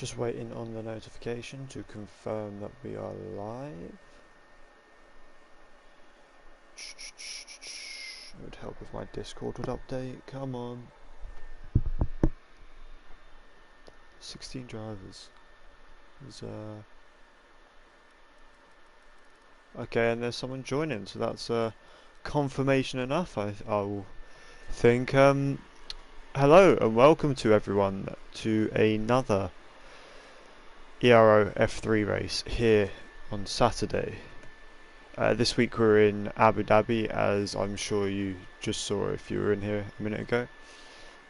Just waiting on the notification to confirm that we are live. It would help if my Discord would update. Come on. 16 drivers. Okay, and there's someone joining, so that's confirmation enough, I'll think. Hello and welcome to everyone to another ERO F3 race here on Saturday. This week we're in Abu Dhabi, as I'm sure you just saw if you were in here a minute ago.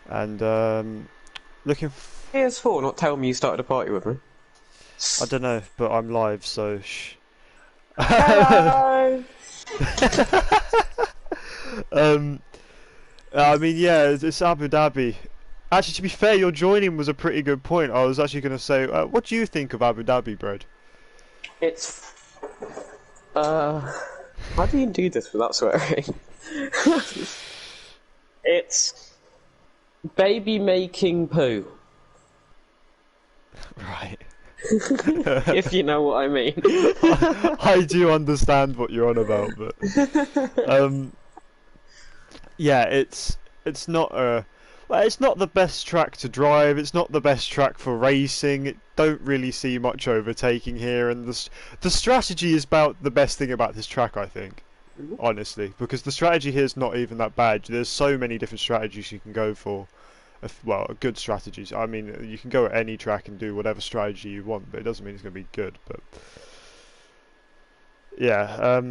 And looking PS4 not tell me you started a party with me. I don't know, but I'm live, so shh. Hello! I mean, yeah, it's Abu Dhabi. Actually, to be fair, your joining was a pretty good point. I was actually going to say, what do you think of Abu Dhabi, Bread? It's... How do you do this without swearing? It's... baby making poo. Right. If you know what I mean. I do understand what you're on about, but... yeah, it's not it's not the best track to drive. It's not the best track for racing. It don't really see much overtaking here, and the strategy is about the best thing about this track, I think. Honestly, because the strategy here is not even that bad. There's so many different strategies you can go for. Well, good strategies. I mean, you can go at any track and do whatever strategy you want, but it doesn't mean it's going to be good. But yeah.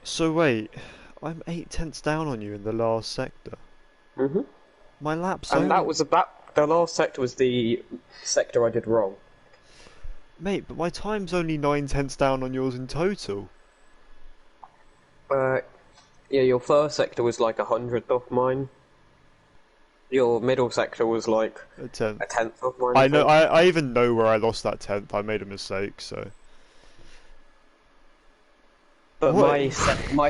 So wait, I'm 8/10 down on you in the last sector. My lap's And only... that was about... the last sector was the sector I did wrong. Mate, but my time's only 9/10 down on yours in total. Yeah, your first sector was like 100th off mine. Your middle sector was like A tenth. a 10th of mine. I know. I even know where I lost that 10th. I made a mistake, so. But What? my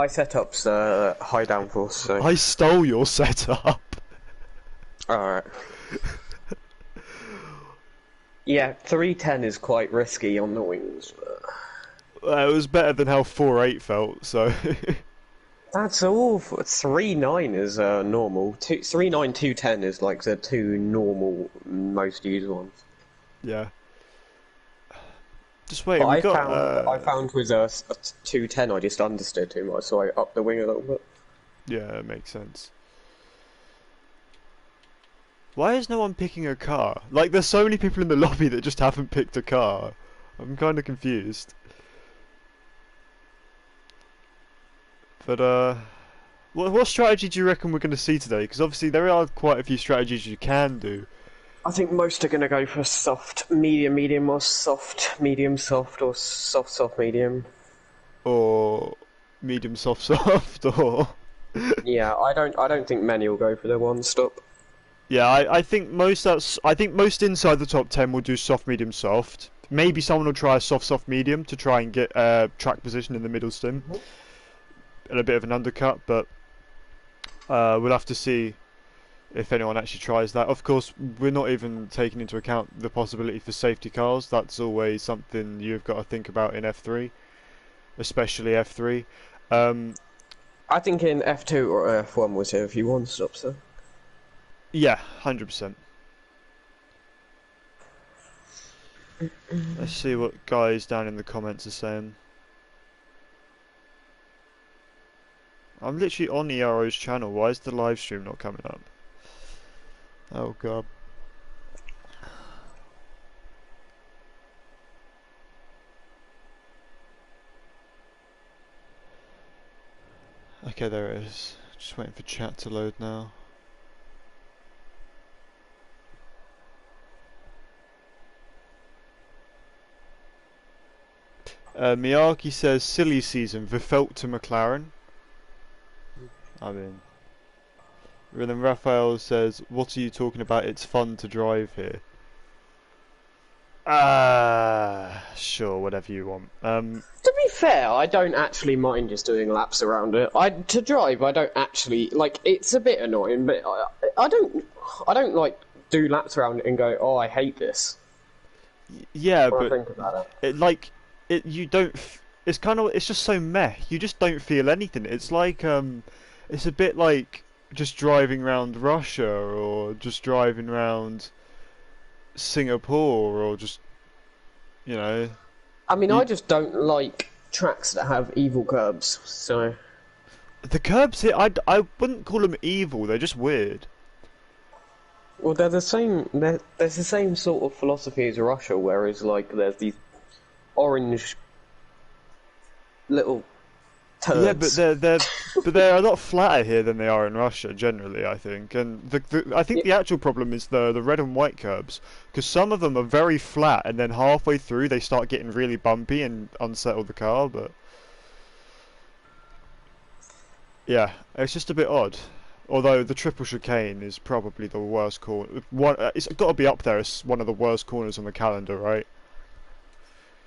setup's high downforce, so... I stole your setup. Alright. Yeah, 310 is quite risky on the wings. It was better than how 4.8 felt, so. That's awful. 3.9 is normal. 3.9, 210 is like the two normal, most used ones. Yeah. Just wait, But we I got. found with a 210 I just understeered too much, so I upped the wing a little bit. Yeah, it makes sense. Why is no one picking a car? Like, there's so many people in the lobby that just haven't picked a car. I'm kind of confused. But, what strategy do you reckon we're going to see today? Because obviously there are quite a few strategies you can do. I think most are going to go for soft, medium, medium, or soft, medium, soft, or soft, soft, medium. Or medium, soft, soft, or... Yeah, I don't think many will go for the one stop. Yeah, I think most inside the top 10 will do soft, medium, soft. Maybe someone will try a soft, soft, medium to try and get track position in the middle stim. And a bit of an undercut, but we'll have to see if anyone actually tries that. Of course, we're not even taking into account the possibility for safety cars. That's always something you've got to think about in F3, especially F3. I think in F2 or F1 was here if you one stop, so. Yeah, 100%. Let's see what guys down in the comments are saying. I'm literally on ERO's channel. Why is the live stream not coming up? Oh god. Okay, there it is. Just waiting for chat to load now. Miyagi says, silly season, Verfelt to McLaren. I mean... And then Raphael says, what are you talking about? It's fun to drive here. Sure, whatever you want. To be fair, I don't actually mind just doing laps around it. To drive, I don't actually like. It's a bit annoying, but I don't like do laps around it and go, oh, I hate this. Yeah, When I but think about it like it you don't. It's kind of it's just so meh. You just don't feel anything. It's like it's a bit like just driving around Russia or just driving around Singapore or just you know I mean, you, I just don't like tracks that have evil curbs. So, the curbs here. I wouldn't call them evil. They're just weird. well, they're the same. There's the same sort of philosophy as Russia, whereas like there's these orange little Yeah, but turds. they're a lot flatter here than they are in Russia generally, I think. And I think Yeah, the actual problem is the red and white curbs because some of them are very flat and then halfway through they start getting really bumpy and unsettle the car. But yeah, it's just a bit odd. Although the triple chicane is probably the worst corner. It's got to be up there as one of the worst corners on the calendar, right?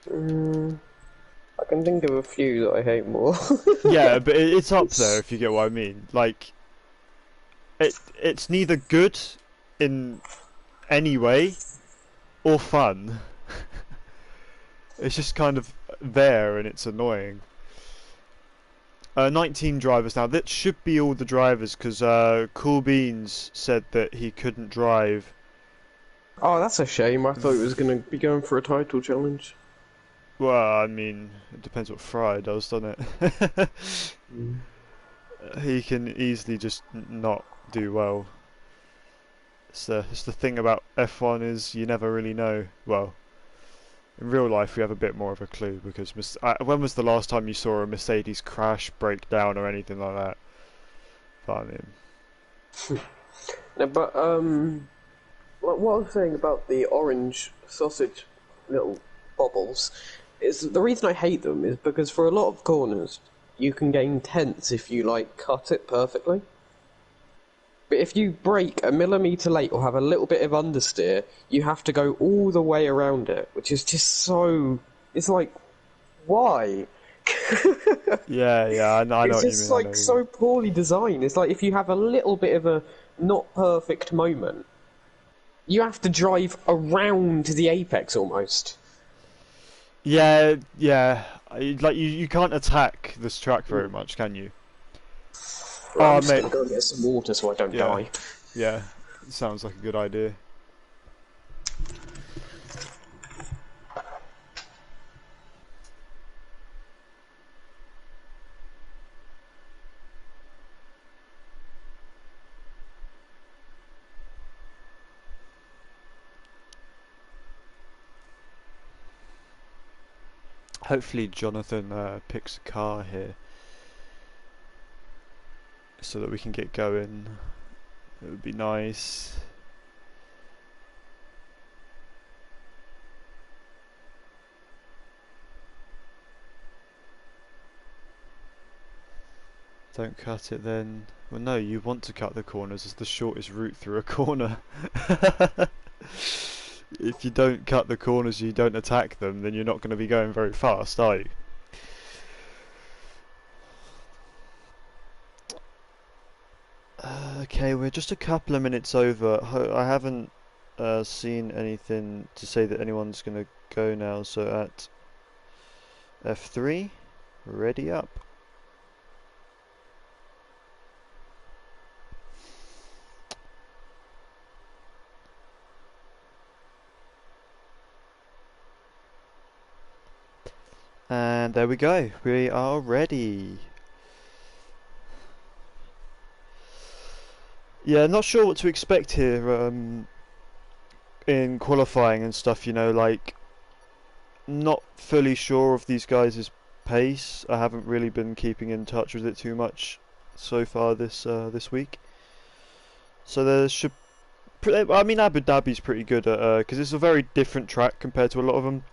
mm, I can think of a few that I hate more. Yeah, but it's up there if you get what I mean. Like it's neither good in any way or fun. It's just kind of there and it's annoying. 19 drivers now. That should be all the drivers because Cool Beans said that he couldn't drive. Oh, that's a shame. I thought he was going to be going for a title challenge. Well, I mean, it depends what Fry does, doesn't it? Mm. He can easily just not do well. It's the thing about F1 is you never really know. Well, in real life, we have a bit more of a clue because when was the last time you saw a Mercedes crash, break down, or anything like that? But I mean, No, but what I was saying about the orange sausage little bobbles is the reason I hate them is because for a lot of corners you can gain tenths if you like cut it perfectly. But if you brake a millimetre late or have a little bit of understeer, you have to go all the way around it, which is just so. It's like, why? yeah, I know It's what you just mean. I know like what you mean. so poorly designed. It's like if you have a little bit of a not perfect moment, you have to drive around the apex almost. Yeah, yeah. Like you can't attack this track very Mm. much, can you? Right, I'm Oh, just mate. gonna go and get some water so I don't Yeah, die. yeah. Sounds like a good idea. Hopefully, Jonathan picks a car here so that we can get going. It would be nice. Don't cut it then. Well, no, you want to cut the corners as the shortest route through a corner. If you don't cut the corners, you don't attack them, then you're not going to be going very fast, are you? Okay, we're just a couple of minutes over. I haven't seen anything to say that anyone's going to go now, so at F3, ready up. And there we go, we are ready. Yeah, not sure what to expect here in qualifying and stuff, you know, like, not fully sure of these guys' pace. I haven't really been keeping in touch with it too much so far this week. So there should, I mean, Abu Dhabi's pretty good at because it's a very different track compared to a lot of them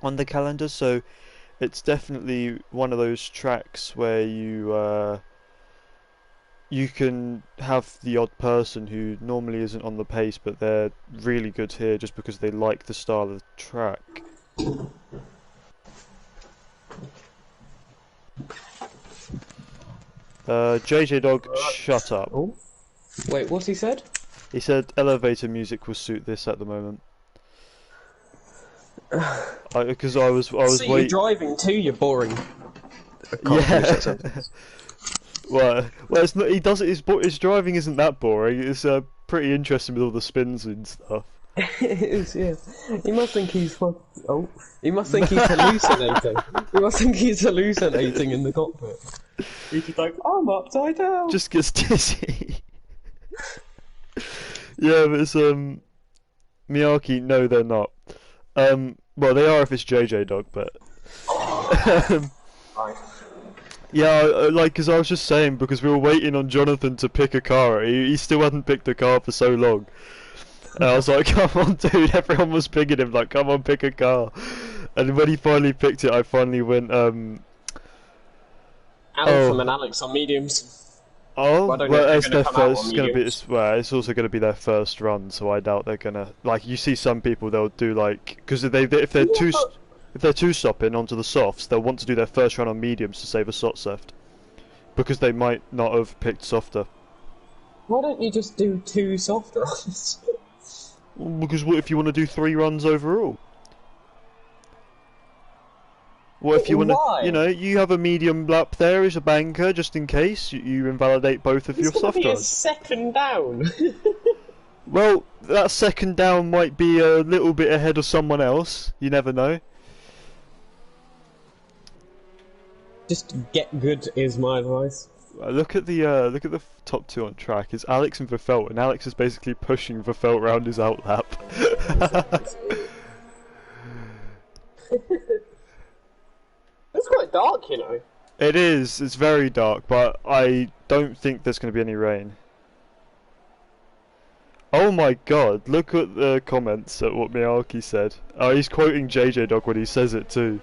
on the calendar. So it's definitely one of those tracks where you can have the odd person who normally isn't on the pace, but they're really good here just because they like the style of the track. JJ Dog, shut up. Oh. Wait, what's he said? He said elevator music will suit this at the moment. Because I was So waiting. you're driving too, you're boring. Yeah. well, it's not. He does it. His driving isn't that boring. It's pretty interesting with all the spins and stuff. It is, yeah. He must think he's He must think he's hallucinating. He must think he's hallucinating in the cockpit. He's just like, I'm upside down. Just gets dizzy. Yeah, but it's Miyake. No, they're not. Well, they are if it's JJ Dog, but. Right. Yeah, like, because I was just saying, because we were waiting on Jonathan to pick a car. He still hadn't picked a car for so long. And I was like, come on, dude. Everyone was picking him, like, come on, pick a car. And when he finally picked it, I finally went, Alpha and Alex on mediums. Oh, Well, I don't well, know if it's they're their gonna come out first. on It's gonna be. mediums. It's also gonna be their first run, so I doubt they're gonna. Like, you see some people, they'll do like, because if they're two stopping onto the softs, they'll want to do their first run on mediums to save a soft left, because they might not have picked softer. Why don't you just do 2 soft runs? Because what if you want to do 3 runs overall? What if you want Why? to, you have a medium lap there as a banker, just in case you invalidate both of your It's gonna soft be a runs. second down. Well, that second down might be a little bit ahead of someone else. You never know. Just get good is my advice. Look at the top 2 on track. It's Alex and Verfelt, and Alex is basically pushing Verfelt round his outlap. It's quite dark, you know. It is. It's very dark, but I don't think there's going to be any rain. Oh my god, look at the comments at what Miyake said. Oh, he's quoting JJ Dog when he says it too.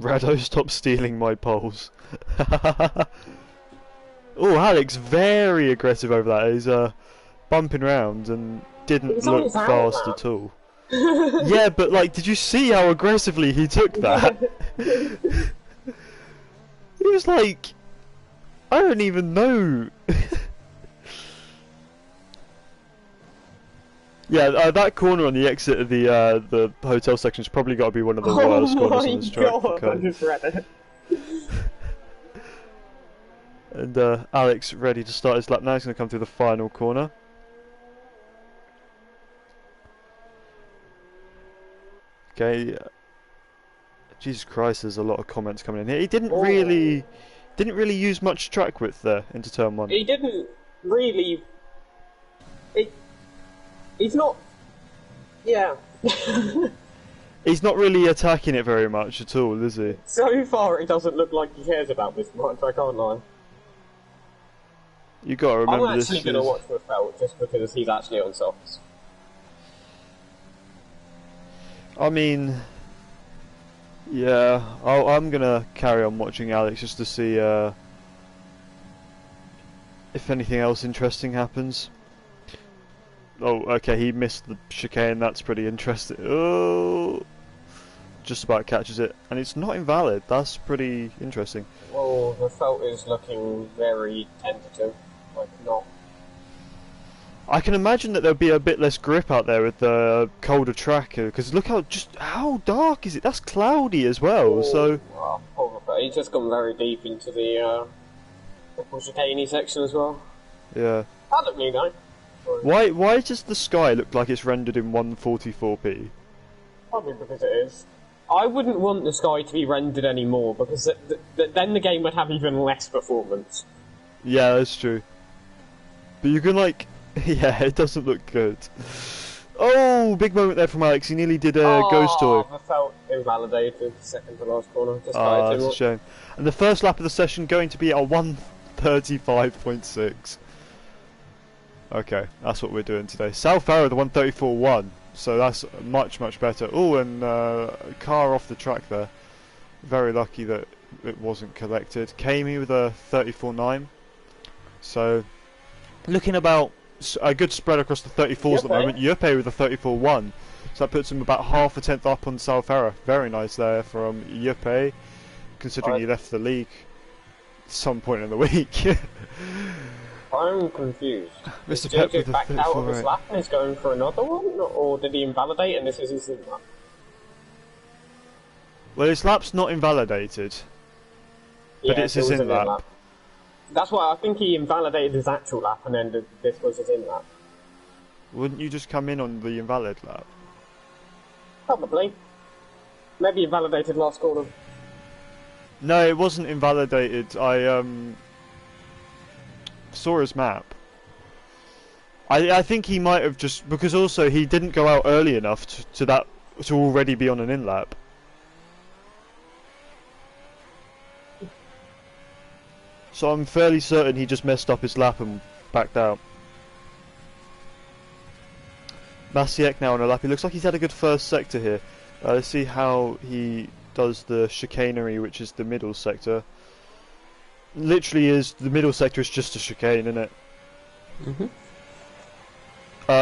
Rado, stop stealing my poles. Oh, Alex, very aggressive over that. He's bumping round and didn't He's on look his fast outlap. at all. Yeah, but like, did you see how aggressively he took that? He was like, I don't even know. Yeah, that corner on the exit of the hotel section's probably got to be one of the worst corners on this track. I just read it. And Alex ready to start his lap now. He's going to come through the final corner. Okay. Jesus Christ, there's a lot of comments coming in here. He didn't really use much track width there into turn 1. He didn't really. He's not. Yeah. He's not really attacking it very much at all, is he? So far, it doesn't look like he cares about this much. I can't lie. You got to remember I'm actually this. going to watch with Felt just because he's actually on softs. I mean, yeah, I'm gonna carry on watching Alex just to see if anything else interesting happens. Oh, okay, he missed the chicane. That's pretty interesting. Oh, just about catches it, and it's not invalid. That's pretty interesting. Oh, the Felt is looking very tentative. Like, not. I can imagine that there'll be a bit less grip out there with the colder track, because look how dark is it? That's cloudy as well. So He's just gone very deep into the chicaney section as well. yeah. That looked really nice. Why does the sky look like it's rendered in 144p? Probably because it is. I wouldn't want the sky to be rendered anymore because then the game would have even less performance. Yeah, that's true. But you can like, yeah, it doesn't look good. Oh, big moment there from Alex. He nearly did a ghost toy. I felt invalidated. Second to last corner. Just Ah, too that's a much. shame. And the first lap of the session going to be a 1:35.6. Okay, that's what we're doing today. South Arrow, the 134.1, so that's much, much better. Oh, and car off the track there. Very lucky that it wasn't collected. Kami with a 34.9. So, looking about a good spread across the 34s at the moment. Yuppie with a 34.1. So that puts him about half a tenth up on South Arrow. Very nice there from Yuppie, considering he left the league some point in the week. I'm confused. Mr. Did Pep JJ with the backed out of his 34.8. lap and is going for another one? Or did he invalidate and this is his lap? Well, his lap's not invalidated, but Yeah, it's it his was an in-lap. That's why I think he invalidated his actual lap and then this was his in-lap. Wouldn't you just come in on the invalid lap? Probably. Maybe he validated last corner. No, it wasn't invalidated. I saw his map. I think he might have just, because also he didn't go out early enough to already be on an in-lap. So I'm fairly certain he just messed up his lap and backed out. Masiek now on a lap. He looks like he's had a good first sector here. Let's see how he does the chicanery, which is the middle sector. Literally is, the middle sector is just a chicane, isn't it? Mhm.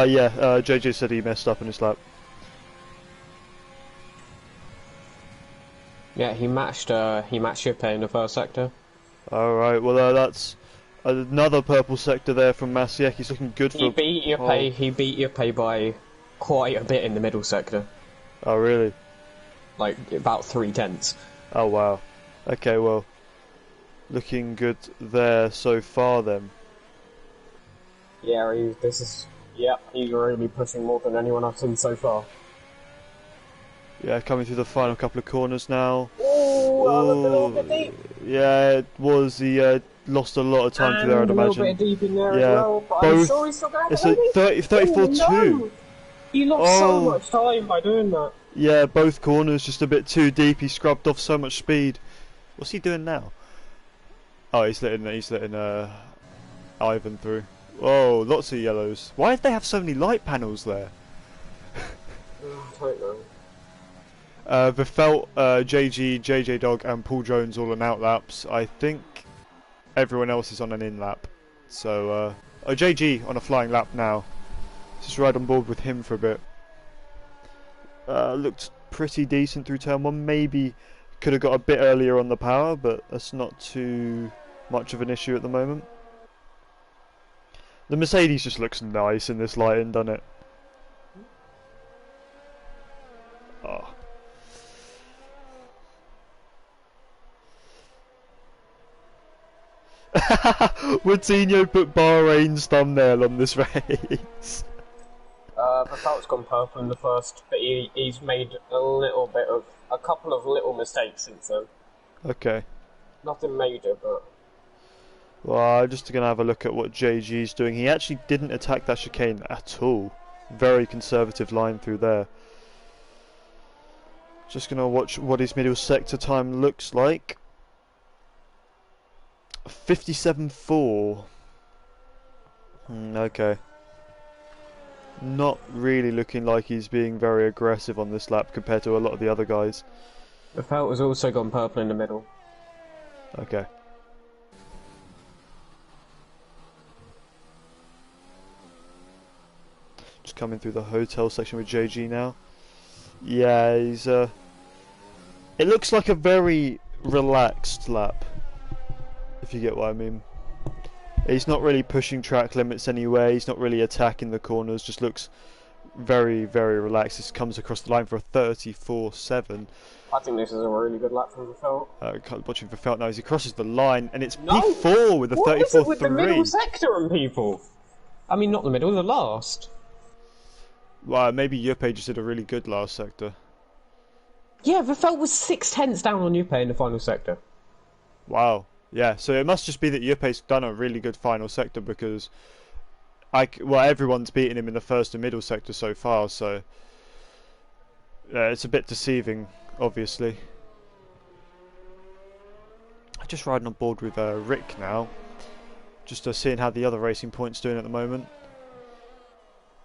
Yeah, JJ said he messed up in his lap. Yeah, he matched Yuppie in the first sector. Alright, well that's another purple sector there from Masiek. He's looking good for... He beat Yuppie by quite a bit in the middle sector. Oh really? Like, about 3/10. Oh wow. Okay, well, looking good there so far then. Yeah, he's really pushing more than anyone I've seen so far. Yeah, coming through the final couple of corners now. Ooh, a little bit deep. Yeah, it was. He lost a lot of time through there, I'd A imagine. little bit deep in there Yeah, as well, but I'm both- sure he's still going It's to a 34.2. No! He lost so Oh. much time by doing that. Yeah, both corners just a bit too deep. He scrubbed off so much speed. What's he doing now? Oh, he's letting Ivan through. Whoa, lots of yellows. Why did they have so many light panels there? I don't know. Vefelt, JG, JJ Dog, and Paul Jones all on out laps. I think everyone else is on an in lap. So, JG on a flying lap now. Just ride on board with him for a bit. Looked pretty decent through turn one. Maybe could have got a bit earlier on the power, but that's not too much of an issue at the moment. The Mercedes just looks nice in this lighting, doesn't it? Oh. Wootinho put Bahrain's thumbnail on this race. Verfelt's gone purple in the first, but he's made a couple of little mistakes since then. Okay. Nothing major, but... Well, I'm just going to have a look at what JG's doing. He actually didn't attack that chicane at all. Very conservative line through there. Just going to watch what his middle sector time looks like. 57.4. Okay. Not really looking like he's being very aggressive on this lap compared to a lot of the other guys. Verfelt has also gone purple in the middle. Okay. Just coming through the hotel section with JG now. Yeah, he's it looks like a very relaxed lap, if you get what I mean. He's not really pushing track limits anywhere, he's not really attacking the corners, just looks very, very relaxed. This comes across the line for a 34.7. I think this is a really good lap from Verfelt. Watching for Felt now as he crosses the line, and it's No! P4 with a What is it with the middle 34.3. sector and people? I mean, not the middle, the last. Well, maybe Yuppie just did a really good last sector. Yeah, Verfelt was 6/10 down on Yuppie in the final sector. Wow. Yeah, so it must just be that Yuppie's done a really good final sector because everyone's beaten him in the first and middle sector so far, so it's a bit deceiving, obviously. I'm just riding on board with Rick now, just seeing how the other Racing Point's doing at the moment.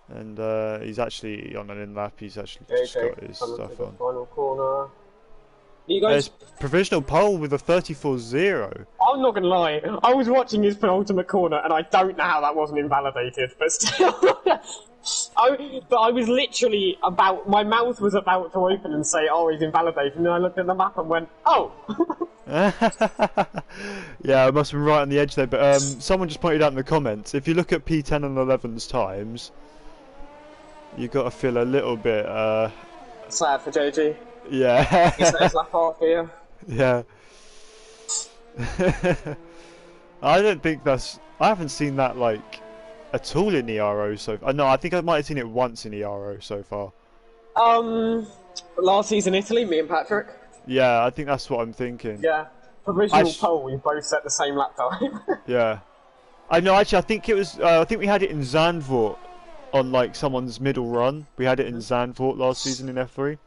And he's actually on an in-lap, he's actually just JJ got his coming stuff to the on. final corner. You guys, There's provisional pole with a 34.0. I'm not gonna lie, I was watching his penultimate corner and I don't know how that wasn't invalidated, but still. I was literally my mouth was about to open and say, oh, he's invalidated, and then I looked at the map and went, oh! Yeah, I must have been right on the edge there, but someone just pointed out in the comments, if you look at P10 and 11's times, you got to feel a little bit, Sad for JG. yeah. He's let his lap off here. Yeah. I don't think I haven't seen that, like, at all in ERO so far. No, I think I might have seen it once in ERO so far. Last season Italy, me and Patrick. Yeah, I think that's what I'm thinking. Yeah. Provisional pole, we both set the same lap time. Yeah. I know, actually, I think it was, I think we had it in Zandvoort on, like, someone's middle run. We had it in Zandvoort last season in F3.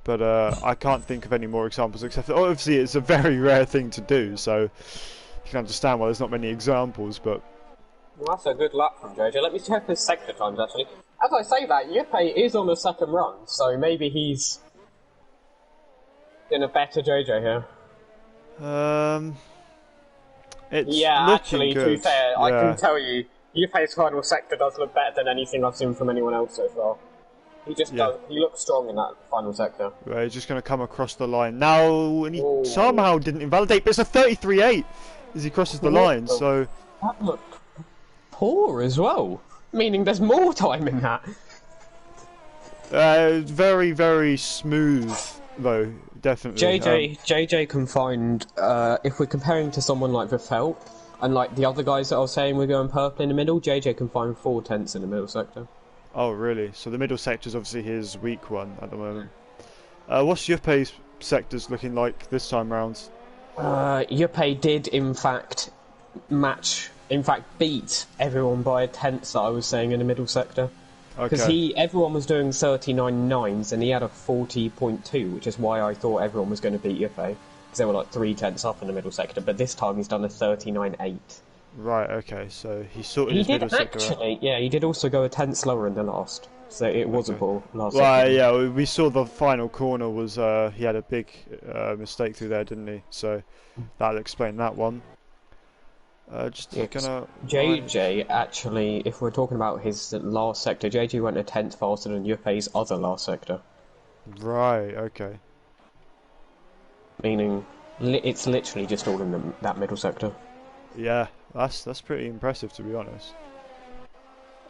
But I can't think of any more examples, except obviously it's a very rare thing to do, so you can understand why there's not many examples, but... Well, that's a good lap from JJ. Let me check his sector times, actually. As I say that, Yuppie is on the second run, so maybe he's in a better JJ here. It's yeah, looking actually, good. to be fair, Yeah. I can tell you, Yuppie's final sector does look better than anything I've seen from anyone else so far. He just does. He looks strong in that final sector. Right, he's just going to come across the line now, and he Ooh. somehow didn't invalidate, but it's a 33.8 as he crosses the line, so... That looked poor as well, meaning there's more time in that. Very, very smooth, though, definitely. JJ can find, if we're comparing to someone like Verfelt, and like the other guys that I was saying we're going purple in the middle, JJ can find 4/10 in the middle sector. Oh, really? So the middle sector is obviously his weak one at the moment. What's Yuppie's sectors looking like this time round? Yuppie did, in fact, beat everyone by a tenth that I was saying in the middle sector. Because Okay. everyone was doing 39.9s and he had a 40.2, which is why I thought everyone was going to beat Yuppie. Because they were like 3/10 up in the middle sector, but this time he's done a 39.8. Right, okay, so he sorted his middle sector out. Yeah, he did also go a tenth slower in the last, so it was a ball last Well, second. yeah, we saw the final corner was, he had a big mistake through there, didn't he? So that'll explain that one. JJ, actually, if we're talking about his last sector, JJ went a tenth faster than Yuppie's other last sector. Right, okay. Meaning, it's literally just all in that middle sector. Yeah, that's pretty impressive, to be honest.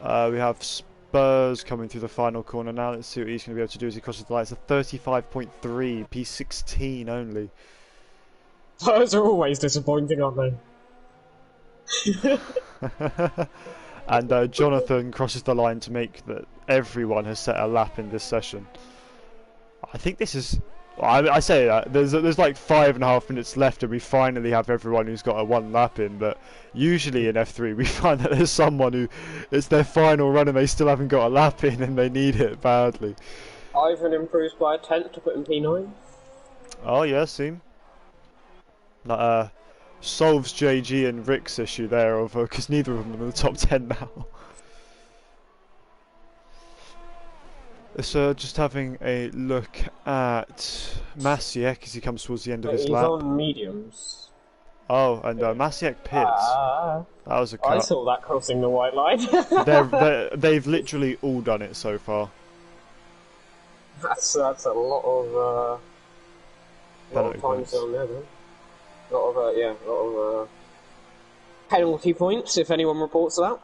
We have Spurs coming through the final corner now. Let's see what he's going to be able to do as he crosses the line. It's a 35.3, P16 only. Those are always disappointing, aren't they? And Jonathan crosses the line to make that everyone has set a lap in this session. I think this is... I say that, there's like 5.5 minutes left and we finally have everyone who's got a one lap in, but usually in F3 we find that there's someone who, it's their final run and they still haven't got a lap in and they need it badly. Ivan improves by a tenth to put in P9. Oh yeah, see? Solves JG and Rick's issue there, of because neither of them are in the top 10 now. So just having a look at Masiek as he comes towards the end of his lap. He's on mediums. Oh, and Masiek pits. That was a cut. I saw that crossing the white line. They've literally all done it so far. That's a lot of times on there, though. A lot of penalty points, if anyone reports that.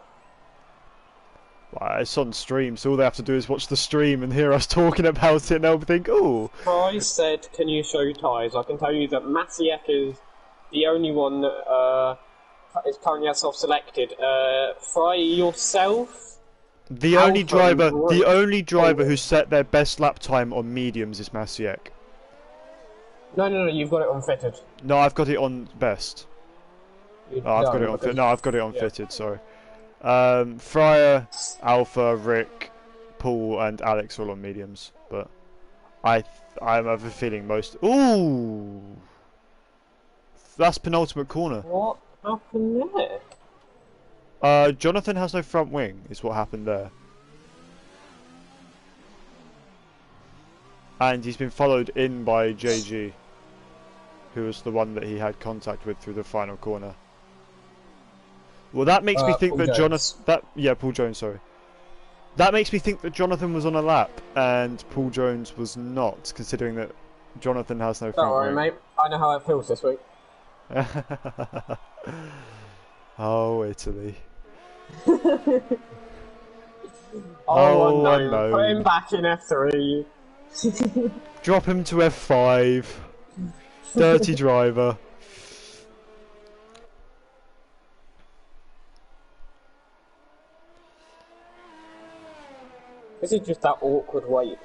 Well, it's on stream, so all they have to do is watch the stream and hear us talking about it, and they'll think, "Oh." Price said, "Can you show ties?" I can tell you that Masiek is the only one that is currently self-selected. Fry yourself. The only driver who set their best lap time on mediums is Masiek. No, you've got it on fitted. No, I've got it on best. I've got it on fitted. Sorry. Fryer, Alpha, Rick, Paul, and Alex are all on mediums, but I have a feeling most. Ooh, that's penultimate corner. What happened there? Jonathan has no front wing, is what happened there. And he's been followed in by JG, who was the one that he had contact with through the final corner. Well, that makes me think Paul that Jones. Jonathan... Yeah, Paul Jones, sorry. That makes me think that Jonathan was on a lap, and Paul Jones was not, considering that Jonathan has no front Don't worry, wing. mate. I know how it feels this week. Oh, Italy. Oh, I no. know. Put him back in F3. Drop him to F5. Dirty driver. This is just that awkward wait.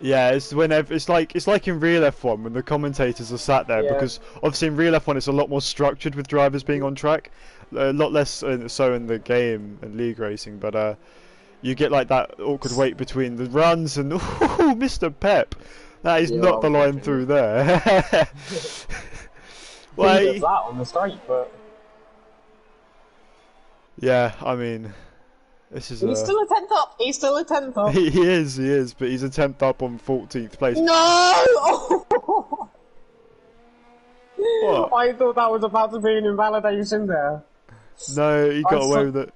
Yeah, it's whenever it's like in real F1 when the commentators are sat there, Yeah. because obviously in real F1 it's a lot more structured with drivers being on track, a lot less so in the game and league racing. But you get like that awkward wait between the runs and ooh, Mr. Pep, that is Yeah, not the line through there. He Well, does that on the straight, but yeah, I mean, this is he's still a 10th up. He's still a 10th up. he is, but he's a 10th up on 14th place. No! What? I thought that was about to be an invalidation there. No, he got away with it.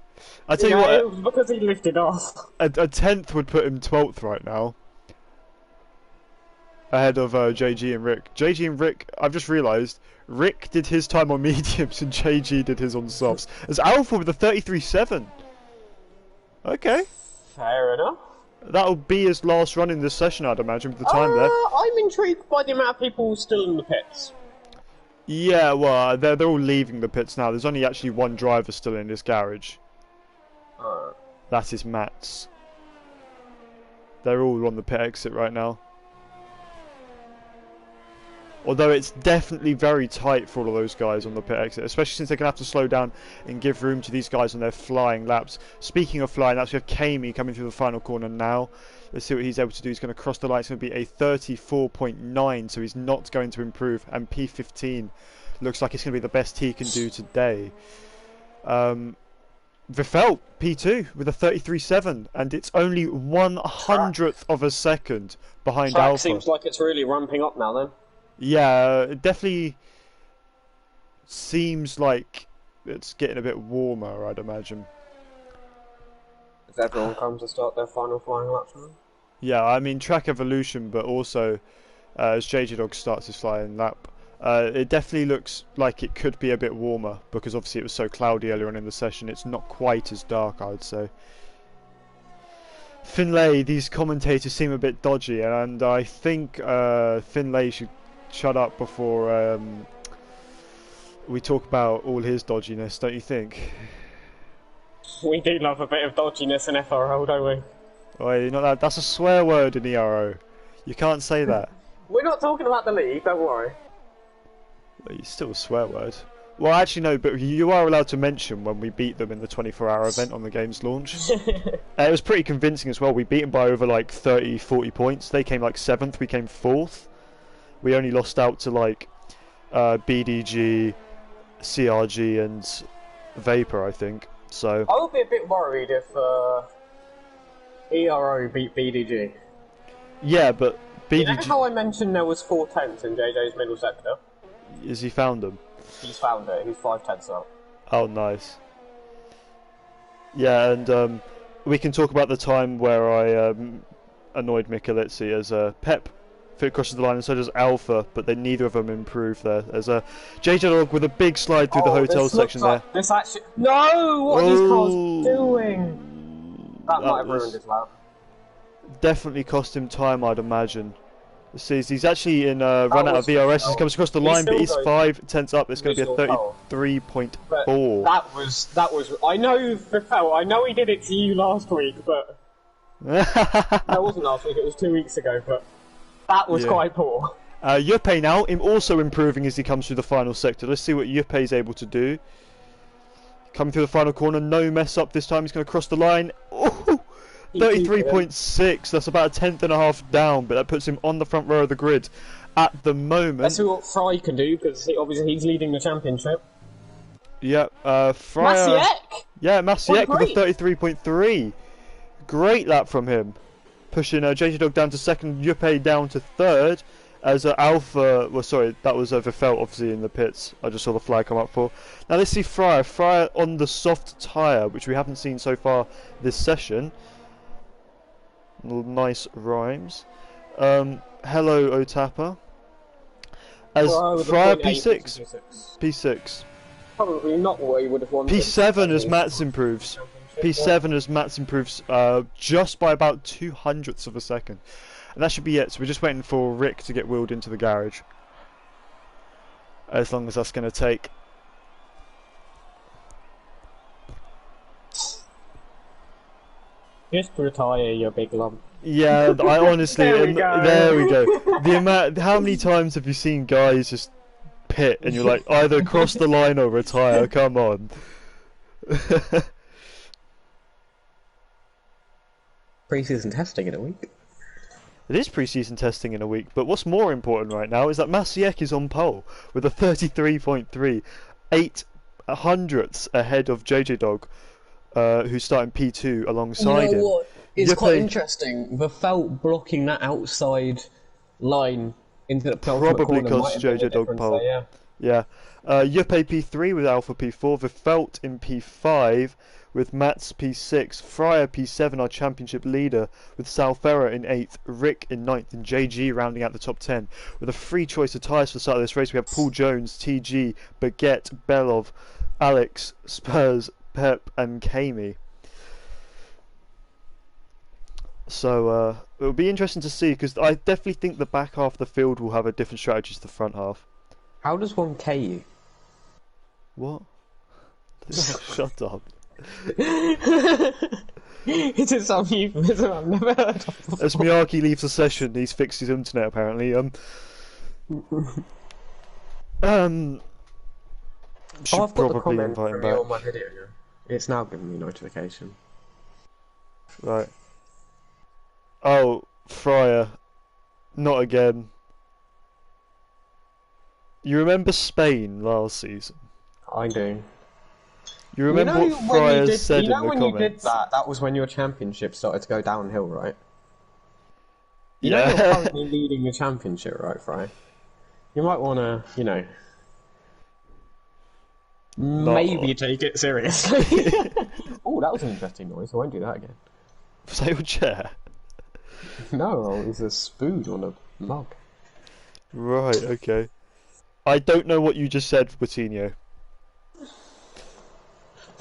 I tell you Yeah, what, it was because he lifted off. a 10th would put him 12th right now. Ahead of JG and Rick. JG and Rick, I've just realised, Rick did his time on mediums and JG did his on softs. As Alpha with a 33.7. Okay. Fair enough. That'll be his last run in this session, I'd imagine, with the time left. I'm intrigued by the amount of people still in the pits. Yeah, well, they're all leaving the pits now. There's only actually one driver still in this garage. That is Matt's. They're all on the pit exit right now. Although it's definitely very tight for all of those guys on the pit exit, especially since they're going to have to slow down and give room to these guys on their flying laps. Speaking of flying laps, we have Kamey coming through the final corner now. Let's see what he's able to do. He's going to cross the line. It's going to be a 34.9, so he's not going to improve. And P15 looks like it's going to be the best he can do today. Vifel, P2 with a 33.7, and it's only 1/100th of a second behind Track Alpha. seems like it's really ramping up now then. Yeah, it definitely seems like it's getting a bit warmer, I'd imagine. As everyone comes to start their final flying laps now. Yeah, I mean track evolution, but also as JJ Dog starts his flying lap, it definitely looks like it could be a bit warmer, because obviously it was so cloudy earlier on in the session. It's not quite as dark, I'd say. Finlay, these commentators seem a bit dodgy, and I think Finlay should shut up before we talk about all his dodginess, don't you think? We do love a bit of dodginess in FRL, don't we? Oh, you know that's a swear word in ERO. You can't say that. We're not talking about the league, don't worry. It's still a swear word. Well, actually no, but you are allowed to mention when we beat them in the 24-hour event on the game's launch. It was pretty convincing as well. We beat them by over like 30, 40 points. They came like 7th, we came 4th. We only lost out to like BDG, CRG and Vapor, I think. So I would be a bit worried if ERO beat BDG. yeah, but You know BDG, how I mentioned there was 4 tenths in JJ's middle sector? has he found them? He's found it. He's 5 tenths out. Oh, nice. Yeah, and we can talk about the time where I annoyed Michelizzi as Pep fit crosses the line, and so does Alpha, but they neither of them improved there. There's a JJ Dog with a big slide through the hotel this section looks there. like, this actually... No! What are these cars Oh. doing? That might have was- ruined his lap. Definitely cost him time, I'd imagine. See, he's actually in run out of was VRS. He Phil. comes across the He's line, but still he's going. 5 tenths up. It's going to be a He's still 33.4. That was... I know, Phil, I know he did it to you last week, but... No, it wasn't last week, it was 2 weeks ago, but... That was Yeah. quite poor. Yuppie now, him also improving as he comes through the final sector. Let's see what Yuppie's able to do. Coming through the final corner, no mess up this time. He's going to cross the line. Oh, 33.6. That's about a 10th and a half down, but that puts him on the front row of the grid at the moment. Let's see what Fry can do, because obviously he's leading the championship. Yeah, Fryer. Maciek! Yeah, Maciek with a 1.3. 33.3. Great lap from him. Pushing JJ Dog down to second, Yuppie down to third. As Alpha, well, sorry, that was Verfelt obviously in the pits. I just saw the flag come up for. Now let's see Fryer. Fryer on the soft tyre, which we haven't seen so far this session. Nice rhymes. Hello, Otapa. As Fryer P6. P6. Probably not what he would have wanted. P7 as Mats improves. P7 as Mats improves just by about 0.02 of a second. And that should be it. So we're just waiting for Rick to get wheeled into the garage. As long as that's going to take. Just retire, you big lump. Yeah, I honestly, There we go. there we go. The amount, how many times have you seen guys just pit and you're like, either cross the line or retire? Come on. Pre-season testing in a week. It is pre-season testing in a week, but what's more important right now is that Maciek is on pole with a 33.3, 8 hundredths ahead of JJ Dog, who's starting P2 alongside him. You know what? It's Yuppie- quite interesting. The felt blocking that outside line into the Probably corner because might have made a JJ Dog difference pole. there, Yeah. yeah. Yuppie P3 with Alpha P4, Verfelt in P5 with Mats P6, Fryer P7, our championship leader, with Salfera in 8th, Rick in 9th, and JG rounding out the top 10. With a free choice of tyres for the start of this race, we have Paul Jones, TG, Baguette, Belov, Alex, Spurs, Pep, and Kami. So it'll be interesting to see, because I definitely think the back half of the field will have a different strategy to the front half. How does one K you? What? Shut up. It is some euphemism I've never heard of before. As Miyaki leaves the session, he's fixed his internet apparently. Should I've got the probably comment invite him from you back. on my video. It's now giving me notification. Right. Oh, Fryer. Not again. You remember Spain last season? I do. You remember what Fryer said in the when you did comments? that was when your championship started to go downhill, right? You Yeah. know you're currently leading the championship, right, Fry? You might want to, maybe take it seriously. Oh, that was an interesting noise. I won't do that again. Was that your chair? No, it was a spoon on a mug. Right, okay. I don't know what you just said, Coutinho.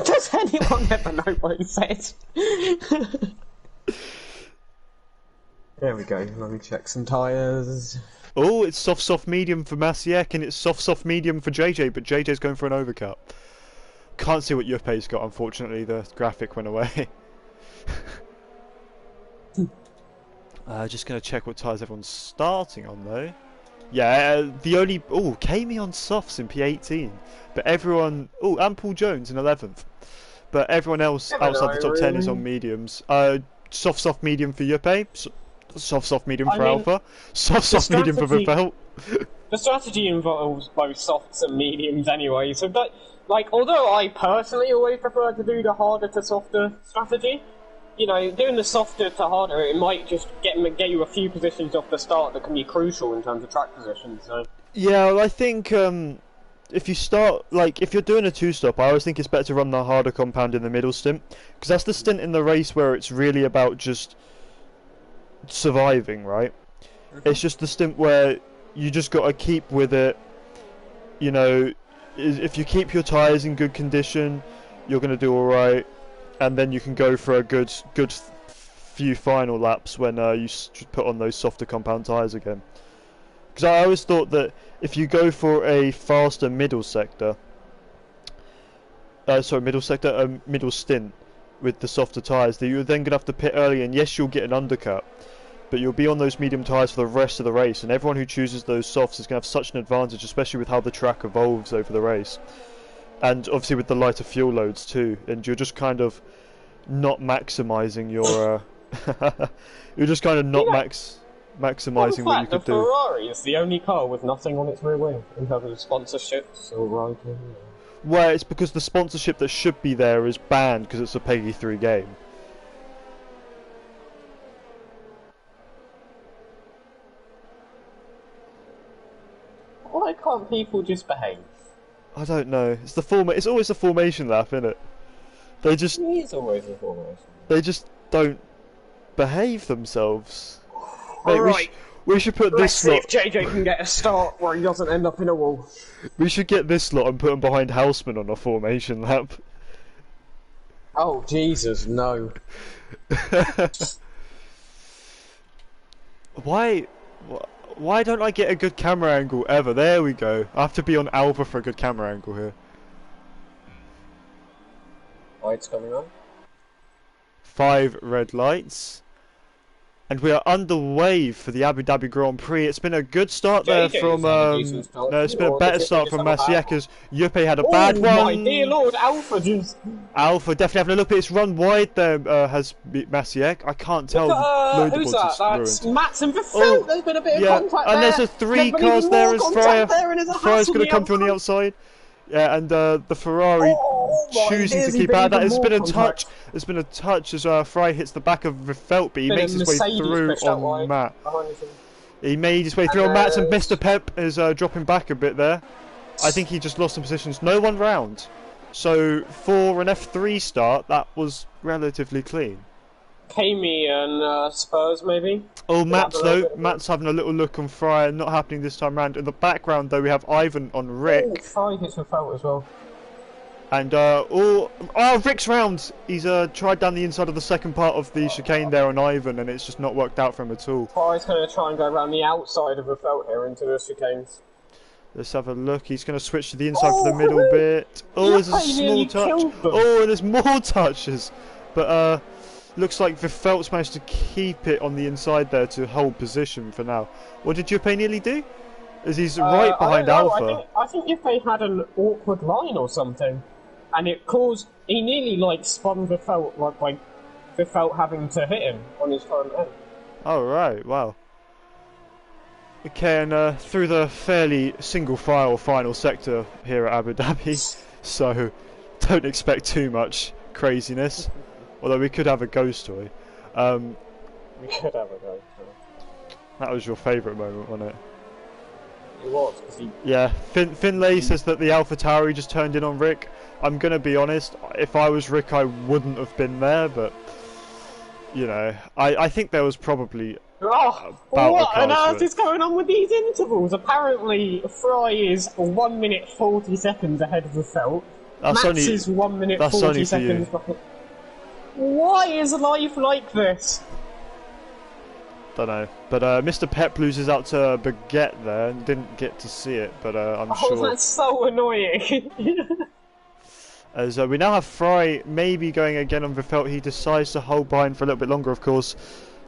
Does anyone ever know what he said? There we go. Let me check some tyres. Oh, it's soft medium for Maciek and it's soft medium for JJ, but JJ's going for an overcut. Can't see what Yuppie's got, unfortunately. The graphic went away. Just going to check what tyres everyone's starting on, though. Yeah, the only... Oh, Kami on softs in P18. But everyone... Oh, and Paul Jones in 11th. But everyone else outside the top 10 is on mediums. Soft medium for Yuppie. Soft medium for Alpha. Soft medium for Verfelt. The strategy involves both softs and mediums anyway, so that, although I personally always prefer to do the harder to softer strategy, doing the softer to harder, it might just get you a few positions off the start that can be crucial in terms of track position, so... Yeah, well, I think if you start, if you're doing a two-stop, I always think it's better to run the harder compound in the middle stint, because that's the stint in the race where it's really about just surviving, right? It's just the stint where you just got to keep with it. If you keep your tyres in good condition, you're going to do alright, and then you can go for a good few final laps when you put on those softer compound tyres again. Because I always thought that if you go for a faster middle stint with the softer tyres, that you're then going to have to pit early, and yes, you'll get an undercut, but you'll be on those medium tyres for the rest of the race, and everyone who chooses those softs is going to have such an advantage, especially with how the track evolves over the race. And obviously with the lighter fuel loads too, and you're just kind of not maximising your... you're just kind of not maximising what you could do. The Ferrari is the only car with nothing on its rear wing in terms of sponsorships or riding. where it's because the sponsorship that should be there is banned because it's a Peggy 3 game. Why can't people just behave? I don't know. It's the It's always the formation lap, isn't it? They just. It is always the formation. They just don't behave themselves. Mate, Alright. we should put Let's this see slot. if JJ can get a start where he doesn't end up in a wall. We should get this slot and put him behind Houseman on a formation lap. Oh Jesus, no! Why don't I get a good camera angle ever? There we go. I have to be on Alpha for a good camera angle here. Lights coming on. 5 red lights. And we are underway for the Abu Dhabi Grand Prix. It's been a good start there from... no, it's been a better start from Masiek as Juppe had a bad one. Oh my dear lord, Alpha just... Alpha definitely having a look at its run wide there has Masiek. I can't tell. Who's that? That's Mats and Verfeld. There's been a bit of contact there. And there's a 3 cars there as Fryer's going to come through on the outside. Yeah, and the Ferrari choosing to keep out. That has been a touch. There's been a touch as Fry hits the back of Verfelt, but he makes his way through on Matt. He made his way through on Matt, and Mr. Pep is dropping back a bit there. I think he just lost some positions. No one round. So for an F3 start, that was relatively clean. Kami and Spurs, maybe? Oh, Matt's having a little look on Fryer, not happening this time round. In the background, though, we have Ivan on Rick. Oh, Fry hits with Felt as well. And, Rick's round! He's tried down the inside of the second part of the chicane there on Ivan, and it's just not worked out for him at all. Fry's going to try and go around the outside of the Felt here into the chicanes. Let's have a look. He's going to switch to the inside for the middle bit. Oh, there's a small touch. Oh, and there's more touches. But, looks like Verfelt's managed to keep it on the inside there to hold position for now. What did Juppe nearly do? As he's right behind Alpha. I think Juppe had an awkward line or something, and it caused... He nearly, like, spun Verfelt, like Verfelt having to hit him on his front end. Oh, right. Wow. Okay, and through the fairly single-file final sector here at Abu Dhabi, so don't expect too much craziness. Although we could have a ghost toy. We could have a ghost toy. That was your favourite moment, wasn't it? It was, because he... Yeah, Finlay says that the AlphaTauri just turned in on Rick. I'm going to be honest, if I was Rick I wouldn't have been there, but... You know, I think there was probably... Oh, what on earth is going on with these intervals? Apparently, Fry is 1 minute 40 seconds ahead of the Felt. Max is 1 minute 40 seconds behind. Why is life like this? Don't know, but Mr. Pep loses out to Baguette there and didn't get to see it, but I'm sure. Oh, that's so annoying. As we now have Fry maybe going again on Verfelt. He decides to hold behind for a little bit longer. Of course,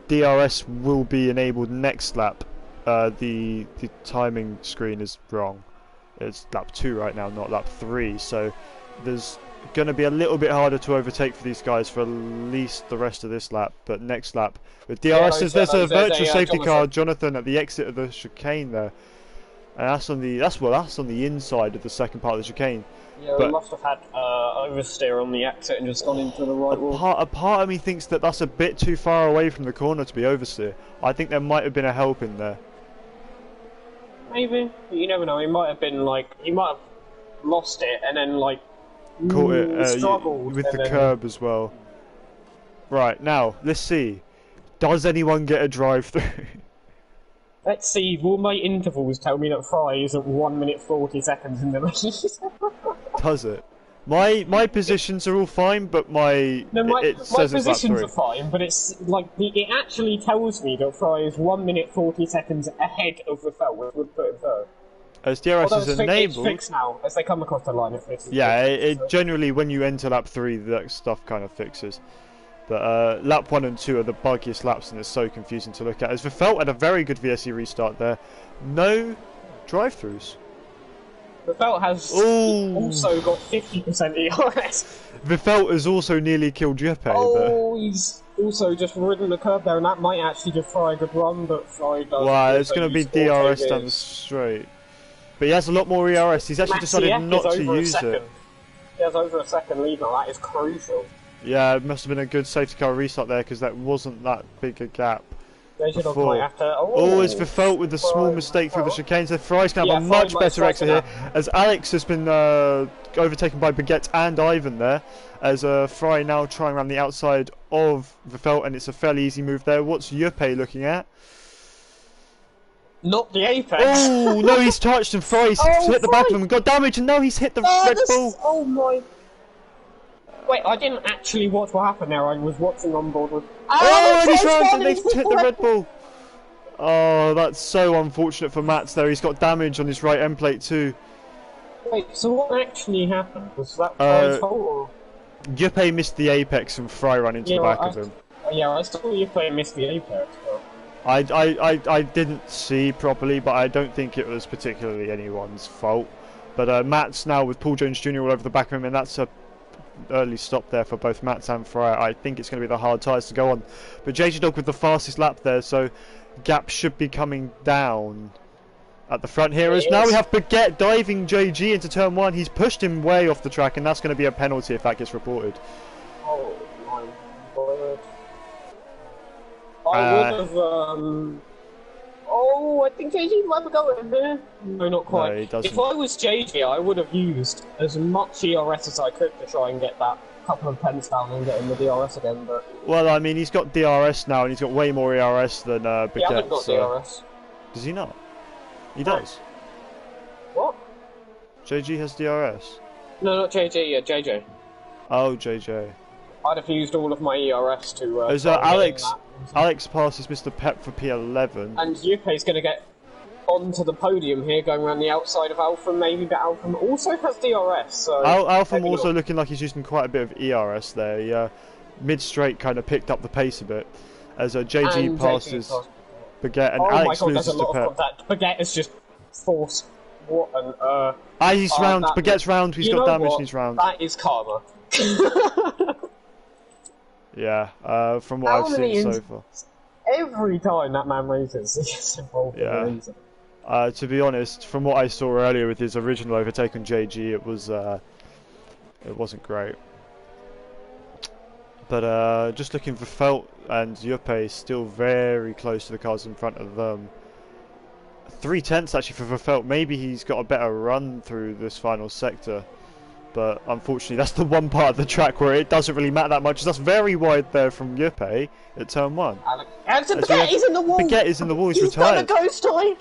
DRS will be enabled next lap. The timing screen is wrong. It's lap 2 right now, not lap 3. So there's going to be a little bit harder to overtake for these guys for at least the rest of this lap. But next lap with DRS, there's a virtual safety car, Jonathan, at the exit of the chicane there, and that's on the inside of the second part of the chicane. Yeah, we must have had oversteer on the exit and just gone into the right wall. A part of me thinks that that's a bit too far away from the corner to be oversteer. I think there might have been a help in there. Maybe. You never know. He might have been he might have lost it and then caught it struggled with the curb as well. Right, now let's see. Does anyone get a drive through? Let's see. Will my intervals tell me that Fry is at 1 minute 40 seconds in the lead? Does it? My positions are all fine, but my positions are fine, but it's it actually tells me that Fry is 1 minute 40 seconds ahead of the Verfelt, which would put him third. As DRS is enabled, it's fixed now as they come across the line. It fixes. Yeah, it generally when you enter lap 3, that stuff kind of fixes. But lap 1 and 2 are the buggiest laps, and it's so confusing to look at. As Verfelt had a very good VSE restart there, no drive-throughs. Verfelt has also got 50% ERS. Verfelt has also nearly killed Juppe. He's also just ridden the curb there, and that might actually just fry a good run, but Fry does. Wow, it's going to be DRS down the straight. But he has a lot more ERS. He's actually decided not to use it. he has over a second lead now. That is crucial. Yeah, it must have been a good safety car restart there because that wasn't that big a gap. Might have to... It's Verfelt with a small mistake through the chicanes. So Fry's going to have a much better exit here, as Alex has been overtaken by Baguette and Ivan there, as Fry now trying around the outside of Verfelt, and it's a fairly easy move there. What's Yuppie looking at? Not the apex. Oh no, he's touched and Fry's hit the back of him and got damage, and now he's hit the Red Bull. Oh my... Wait, I didn't actually watch what happened there. I was watching on board with... and he's round and they've hit the Red Bull. Oh, that's so unfortunate for Mats there. He's got damage on his right end plate too. Wait, so what actually happened? Was that Fry's fault or...? Yuppie missed the apex and Fry ran into the back of him. Yeah, I saw Yuppie miss the apex. But... I didn't see properly, but I don't think it was particularly anyone's fault. But Mats now with Paul Jones Jr. all over the back of him, and that's a early stop there for both Mats and Fry. I think it's going to be the hard tyres to go on. But JJ Dog with the fastest lap there, so gap should be coming down at the front here. As now we have Baguette diving JG into turn 1. He's pushed him way off the track, and that's going to be a penalty if that gets reported. Oh my word. I would have, Oh, I think JG might have got it there. No, not quite. No, he doesn't. If I was JG, I would have used as much ERS as I could to try and get that couple of pence down and get in the DRS again, but... Well, I mean, he's got DRS now, and he's got way more ERS than Baguette. He hasn't got DRS. Does he not? He does. What? JG has DRS? No, not JG, yeah, JJ. Oh, JJ. I'd have used all of my ERS to... There's Alex passes Mr. Pep for P11. And Yuppie's going to get onto the podium here, going around the outside of Alpha, maybe, but Alpha also has DRS, so... Alpha also looking like he's using quite a bit of ERS there. He, mid-straight kind of picked up the pace a bit, as JG passes Baguette, and Alex loses to Pep. Baguette is just forced. What an... he's round, Baguette's round, he's got damage and he's round. That is karma. Yeah, from what I've seen so far. Every time that man races, he gets involved in a reason. To be honest, from what I saw earlier with his original overtake on JG, it wasn't great. But just looking for Felt and Yuppie, still very close to the cars in front of them. 3/10 actually for Felt. Maybe he's got a better run through this final sector. But unfortunately, that's the one part of the track where it doesn't really matter that much. That's very wide there from Yuppie at turn 1. Baguette is in the wall! Baguette is in the wall, he's retired. Got a ghost eye!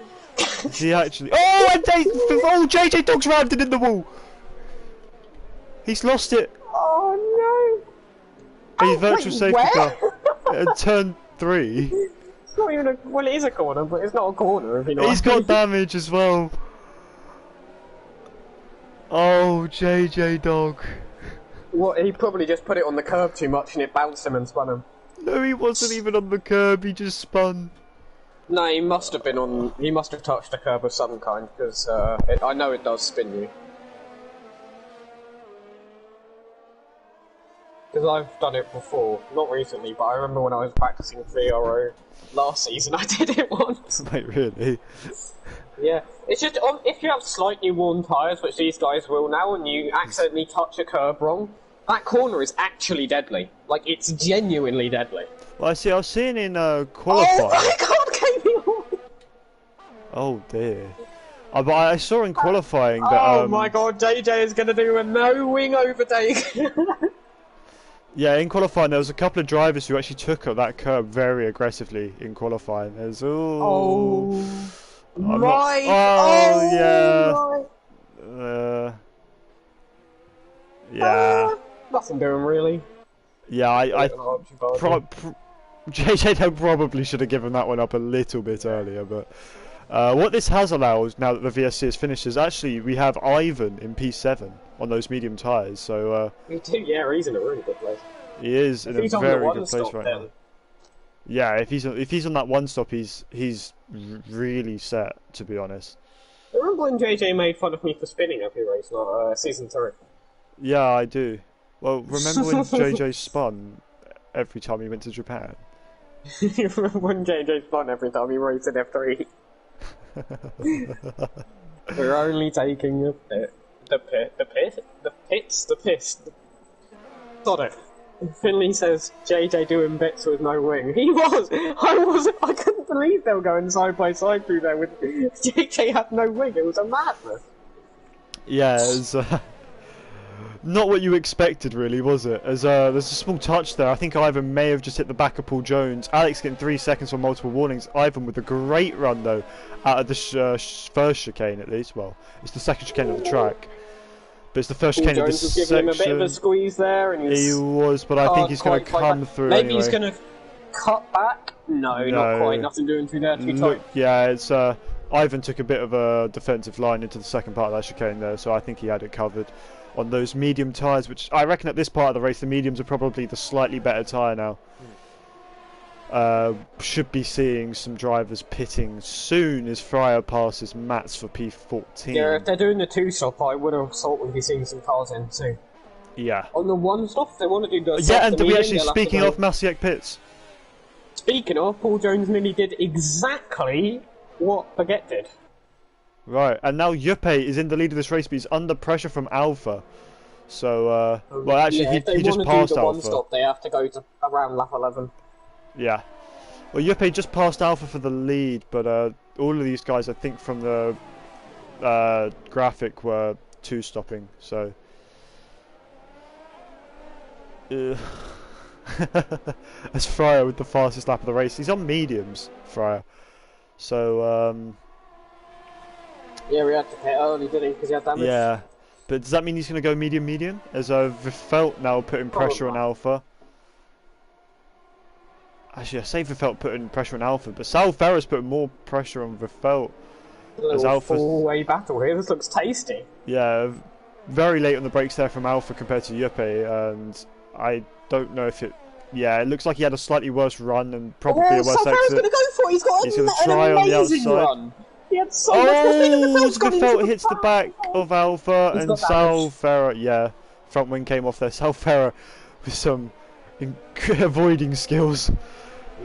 Is he actually... Oh, JJ Dog's rammed it in the wall! He's lost it! Oh no! He's virtual safety car at turn 3. It's not even a... Well, it is a corner, but it's not a corner if you know. He's got damage as well. Oh, JJ Dog. What, he probably just put it on the curb too much and it bounced him and spun him. No, he wasn't even on the curb, he just spun. No, he must have been on... He must have touched a curb of some kind, because I know it does spin you. Because I've done it before. Not recently, but I remember when I was practicing VRO last season, I did it once. Wait, really? Yeah, it's just if you have slightly worn tyres, which these guys will now, and you accidentally touch a curb wrong, that corner is actually deadly. Like, it's genuinely deadly. Well, I was seeing in qualifying... Oh my god, Kevin! Oh dear. But I saw in qualifying that... Oh my god, JJ is going to do a no-wing overtake! Yeah, in qualifying there was a couple of drivers who actually took up that curb very aggressively in qualifying. There's... Right! Yeah. Nothing doing really. Yeah, JJ probably should have given that one up a little bit earlier, but what this has allowed, now that the VSC is finished, is actually we have Ivan in P7 on those medium tyres, so... yeah, he's in a really good place. He is in a very good place right now. Yeah, if he's on that one stop, he's really set, to be honest. Remember when JJ made fun of me for spinning every race, not season 3? Yeah, I do. Well, remember when JJ spun every time he went to Japan? You remember when JJ spun every time he raced in F3? We're only taking a bit. the piss. Sod it. Finley says JJ doing bits with no wing. He was. I couldn't believe they were going side by side through there with JJ had no wing. It was a madness. Yeah, it's not what you expected, really, was it? As there's a small touch there. I think Ivan may have just hit the back of Paul Jones. Alex getting 3 seconds on multiple warnings. Ivan with a great run though, out of the first chicane at least. Well, it's the second chicane of the track. But it's the first Paul chicane of Jones this was giving him a bit of a squeeze there, and he was, but I think he's going to come through. Maybe anyway. he's going to cut back. No, not quite. Nothing doing through there. Too tight. Yeah, it's Ivan took a bit of a defensive line into the second part of that chicane there, so I think he had it covered on those medium tyres. Which I reckon at this part of the race, the mediums are probably the slightly better tyre now. Should be seeing some drivers pitting soon as Fryer passes Mats for P14. Yeah, if they're doing the 2-stop, I would have thought we'd be seeing some cars in soon. Yeah. On the 1-stop, if they want to do the yeah, and we actually, speaking of Masiek pits. Speaking of, Paul Jones nearly did exactly what Baguette did. Right, and now Juppe is in the lead of this race, but he's under pressure from Alpha. So, well, actually, yeah, he just passed Alpha. If they want to do the 1-stop, they have to go to around lap 11. Yeah. Well, Juppe just passed Alpha for the lead, but all of these guys, I think, from the graphic were 2-stopping, so... As Fryer with the fastest lap of the race. He's on mediums, Fryer. So, yeah, we had to pit early, didn't he? Because he had damage. Yeah. But does that mean he's going to go medium? As Vifelt now putting pressure on Alpha. Actually, I say Vifelt putting pressure on Alpha, but Sal Ferrer's putting more pressure on Vifelt. As Alpha's four-way battle here. This looks tasty. Yeah, very late on the brakes there from Alpha compared to Juppe, and I don't know if it... Yeah, it looks like he had a slightly worse run and probably a worse exit. Going to go for it. He's got an amazing run. He had so much. Vifelt hits the back of Alpha, and Sal Ferrer, yeah, front wing came off there. Sal Ferrer with some avoiding skills.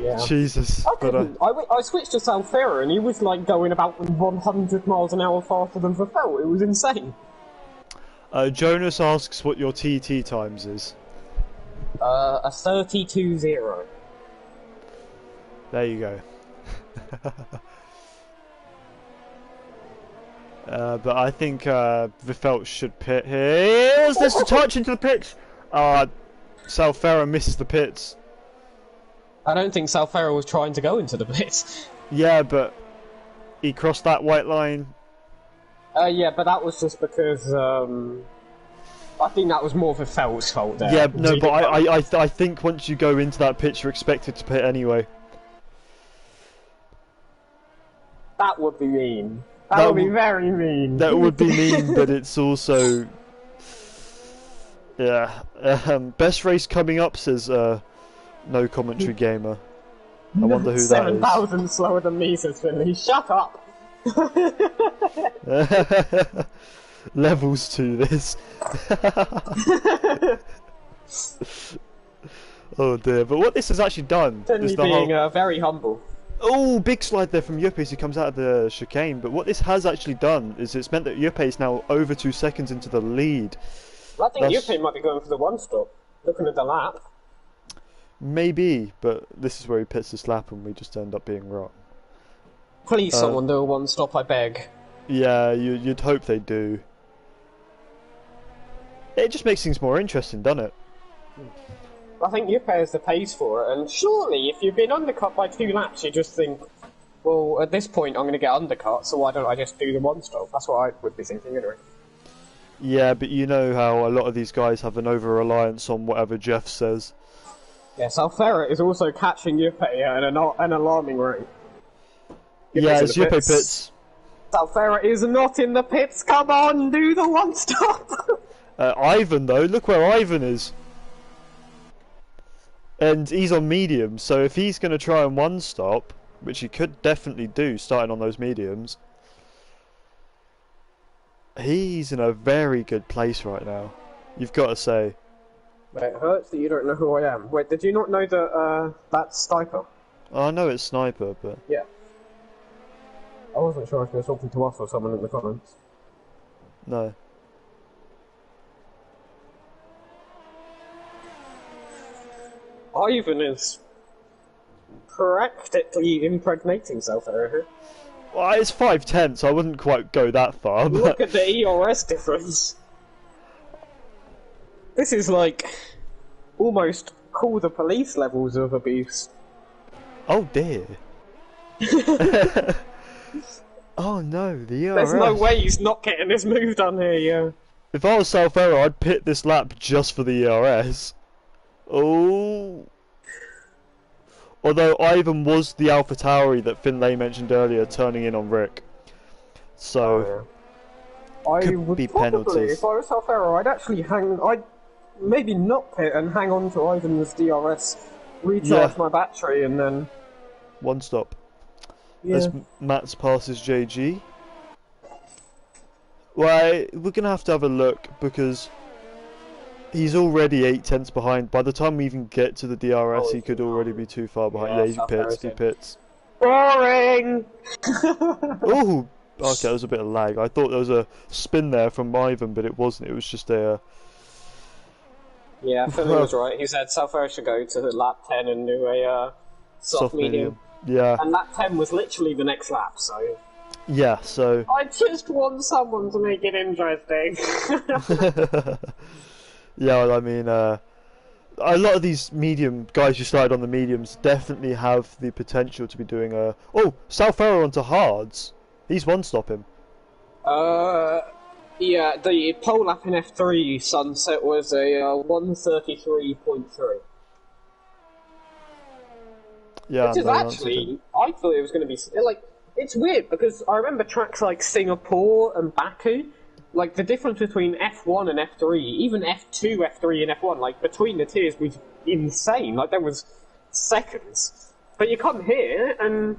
Yeah. Jesus. I switched to Sal Ferrer, and he was like going about 100 miles an hour faster than Vifelt. It was insane. Jonas asks what your TT times is. A 32.0. There you go. But I think Vifelt should pit here. Is this the touch into the pits? Sal Ferrer misses the pits. I don't think Sal Ferrer was trying to go into the pits. Yeah, but he crossed that white line. Yeah, but that was just because I think that was more Vifelt's fault there. Yeah, no, but I think once you go into that pit, you're expected to pit anyway. That would be mean. That would be very mean. That would be mean, but it's also... Yeah. Best race coming up, says No Commentary Gamer. I wonder who that is. 7,000 slower than me, says Finley. Shut up! Levels to this. Oh dear, but what this has actually done Finley is the being whole... very humble. Oh, big slide there from Juppe as he comes out of the chicane. But what this has actually done is it's meant that Juppe is now over 2 seconds into the lead. Well, I think Juppe might be going for the 1-stop, looking at the lap. Maybe, but this is where he pits this lap and we just end up being wrong. Please, someone do a 1-stop, I beg. Yeah, you'd hope they do. It just makes things more interesting, doesn't it? I think Juppe has the pace for it, and surely if you've been undercut by 2 laps, you just think, well, at this point I'm going to get undercut, so why don't I just do the 1-stop? That's what I would be thinking anyway. Yeah, but you know how a lot of these guys have an over-reliance on whatever Jeff says. Yeah, Sal Ferrer is also catching Juppe at an alarming rate. Yeah, it's Juppe pits. Sal Ferrer is not in the pits, come on, do the 1-stop! Ivan though, look where Ivan is. And he's on medium, so if he's going to try and 1-stop, which he could definitely do starting on those mediums, he's in a very good place right now. You've got to say. Wait, it hurts that you don't know who I am. Wait, did you not know that that's Sniper? Oh, I know it's Sniper, but... Yeah. I wasn't sure if you were talking to us or someone in the comments. No. Ivan is practically impregnating South Africa. Well, it's 5'10", so I wouldn't quite go that far. But... Look at the ERS difference. This is like almost call the police levels of abuse. Oh dear. Oh no, the ERS. There's no way he's not getting this move done here, yeah. If I was South Africa, I'd pit this lap just for the ERS. Oh. Although Ivan was the AlphaTauri that Finlay mentioned earlier, turning in on Rick. So, I could would be probably, penalties. if I was South Africa, I'd actually I'd maybe not pit and hang on to Ivan's DRS, recharge my battery, and then... One stop. Yeah. As Mats passes JG. Well, we're going to have a look, because he's already 8/10 behind. By the time we even get to the DRS, he could already be too far behind. Yeah, he pits. Boring! Oh! Okay, there was a bit of lag. I thought there was a spin there from Ivan, but it wasn't. It was just a... Yeah, Finlay was right. He said South Africa should go to lap 10 and do a soft medium. Yeah. And lap 10 was literally the next lap, so... Yeah, so... I just want someone to make it interesting. Yeah, well, I mean, a lot of these medium guys who started on the mediums definitely have the potential to be doing a... Oh, South Farah onto hards. He's one-stopping. Yeah, the pole lap in F3 sunset was a 1:33.3. Yeah, which is actually, I thought it was going to be like, it's weird because I remember tracks like Singapore and Baku, like the difference between F1 and F3, even F2, F3, and F1, like between the tiers was insane. Like there was seconds, but you come here and.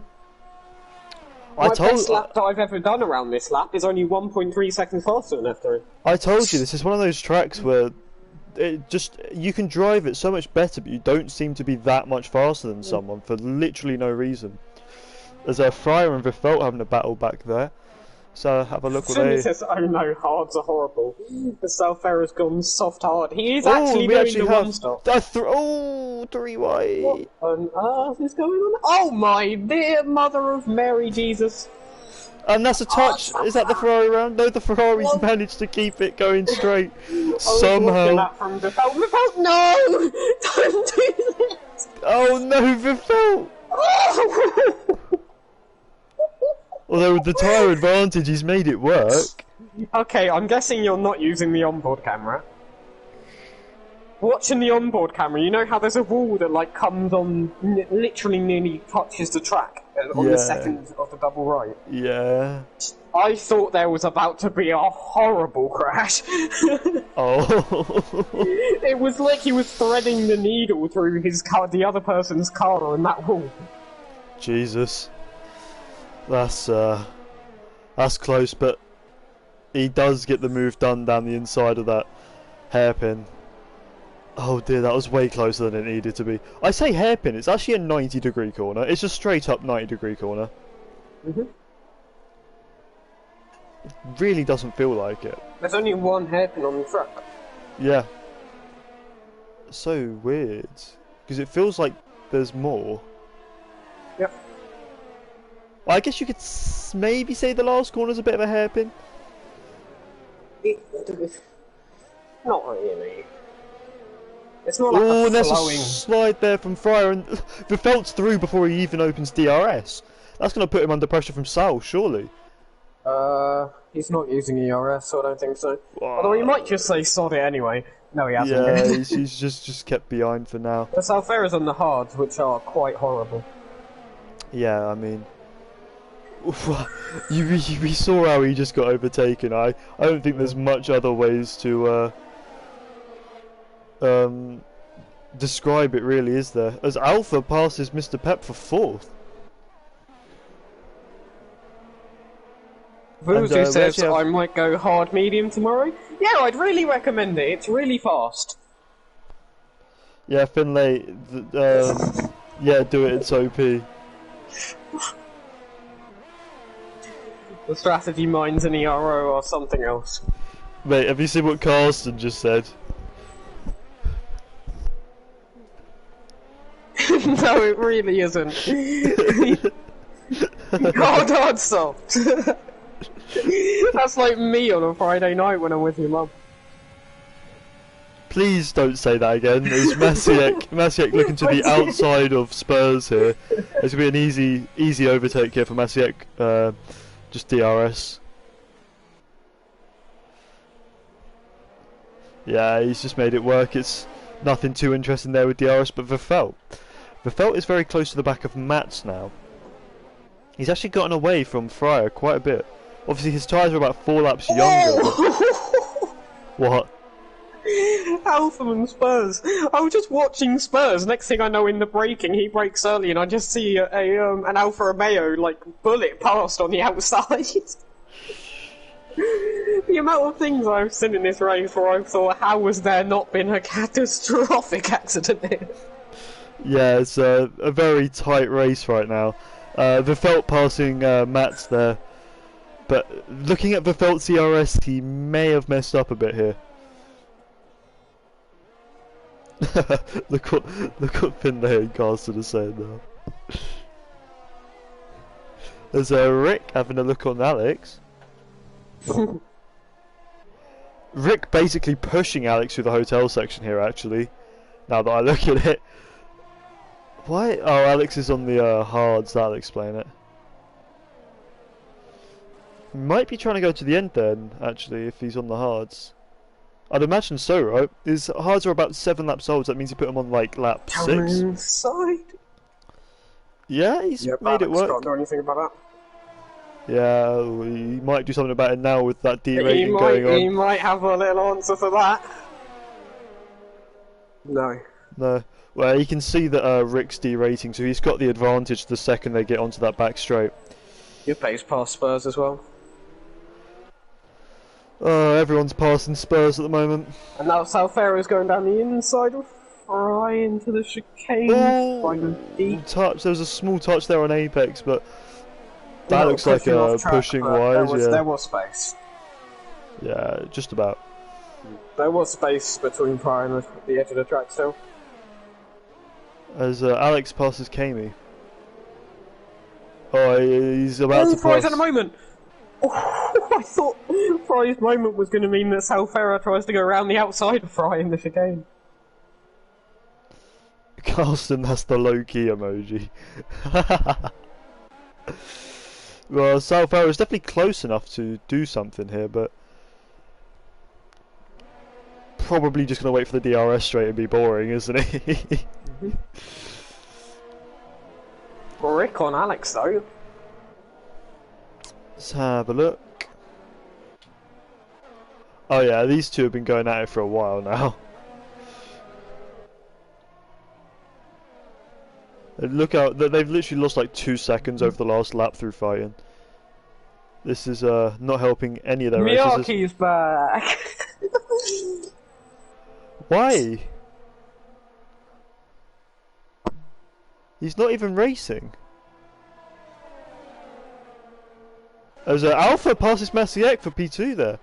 My best lap that I've ever done around this lap is only 1.3 seconds faster than F3. I told you, this is one of those tracks where you can drive it so much better, but you don't seem to be that much faster than someone for literally no reason. There's a Fryer and Vifelt having a battle back there. So have a look what they... says, oh no, hards are horrible. The South Farah's gone soft hard. He is actually doing the one stop. Three wide. What on earth is going on? Oh my dear mother of Mary Jesus. And that's a touch. Is that the Ferrari round? No, the Ferrari's managed to keep it going straight. Somehow. From Vifelt, no! Don't do this! Oh no, Vifelt! Although with the tyre advantage, he's made it work. Okay, I'm guessing you're not using the onboard camera. Watching the onboard camera, you know how there's a wall that like comes on, literally nearly touches the track on the second of the double right? Yeah. I thought there was about to be a horrible crash. Oh. It was like he was threading the needle through his car, the other person's car on that wall. Jesus. That's close, but he does get the move done down the inside of that hairpin. Oh dear, that was way closer than it needed to be. I say hairpin, it's actually a 90-degree corner. It's a straight up 90-degree corner. It really doesn't feel like it. There's only one hairpin on the track. Yeah. So weird. Because it feels like there's more. Yep. Well, I guess you could maybe say the last corner's a bit of a hairpin. Not really. It's not like oh, a and there's flowing... a slide there from Fryer, and Vifelt's through before he even opens DRS. That's going to put him under pressure from Sal, surely. He's not using ERS, so I don't think so. Although he might just say sod it anyway. No, he hasn't. Yeah, he's just kept behind for now. The South Farah's on the hards, which are quite horrible. Yeah, I mean... we saw how he just got overtaken. I don't think there's much other ways to describe it, really, is there? As Alpha passes Mr. Pep for 4th. Vuzu says I might go hard medium tomorrow. Yeah, I'd really recommend it. It's really fast. Yeah, Finlay. Yeah, do it. It's OP. The strategy mine's an ERO or something else. Mate, have you seen what Carsten just said? No, it really isn't. Hard soft. That's like me on a Friday night when I'm with your mum. Please don't say that again. It's Masiek looking to the outside of Spurs here. It's going to be an easy overtake here for Masiek. Just DRS. Yeah, he's just made it work. It's nothing too interesting there with DRS, but Verfelt is very close to the back of Mats now. He's actually gotten away from Fryer quite a bit. Obviously his tyres are about 4 laps younger. What? Alpha and Spurs. I was just watching Spurs. Next thing I know, in the braking, he brakes early, and I just see an Alfa Romeo like bullet past on the outside. The amount of things I've seen in this race where I've thought, how has there not been a catastrophic accident here? Yeah, it's a very tight race right now. Verfelt passing Mats there, but looking at Verfelt's ERS, he may have messed up a bit here. look what Finn the Haircaster is saying now. There's Rick having a look on Alex. Rick basically pushing Alex through the hotel section here, actually, now that I look at it. Why? Oh, Alex is on the hards, that'll explain it. He might be trying to go to the end then, actually, if he's on the hards. I'd imagine so, right? His hards are about 7 laps old, so that means he put them on like lap 6. Inside. Yeah, he's made it work. Can't do anything about that. Yeah, he might do something about it now with that derating going on. He might have a little answer for that. No. No. Well, you can see that Rick's derating, so he's got the advantage the second they get onto that back straight. Your pace past Spurs as well. Everyone's passing Spurs at the moment. And now Southfair going down the inside of Fry into the chicane. Touch. There was a small touch there on Apex, but that looks like pushing wise. There was space. Yeah, just about. There was space between Fry and the edge of the track still. As Alex passes Kami. Oh, he's about to pass. Fry's at a moment! Oh, I thought Fry's moment was going to mean that Southfair tries to go around the outside of Fry in the chicane. Carlston, that's the low-key emoji. Well, Southfair is definitely close enough to do something here, but probably just going to wait for the DRS straight and be boring, isn't he? Rick on Alex, though. Let's have a look. Oh yeah, these two have been going at it for a while now. Look out, they've literally lost like 2 seconds over the last lap through fighting. This is not helping any of their races. Miyake's back! Why? He's not even racing. As Alpha passes Masiek for P2 there.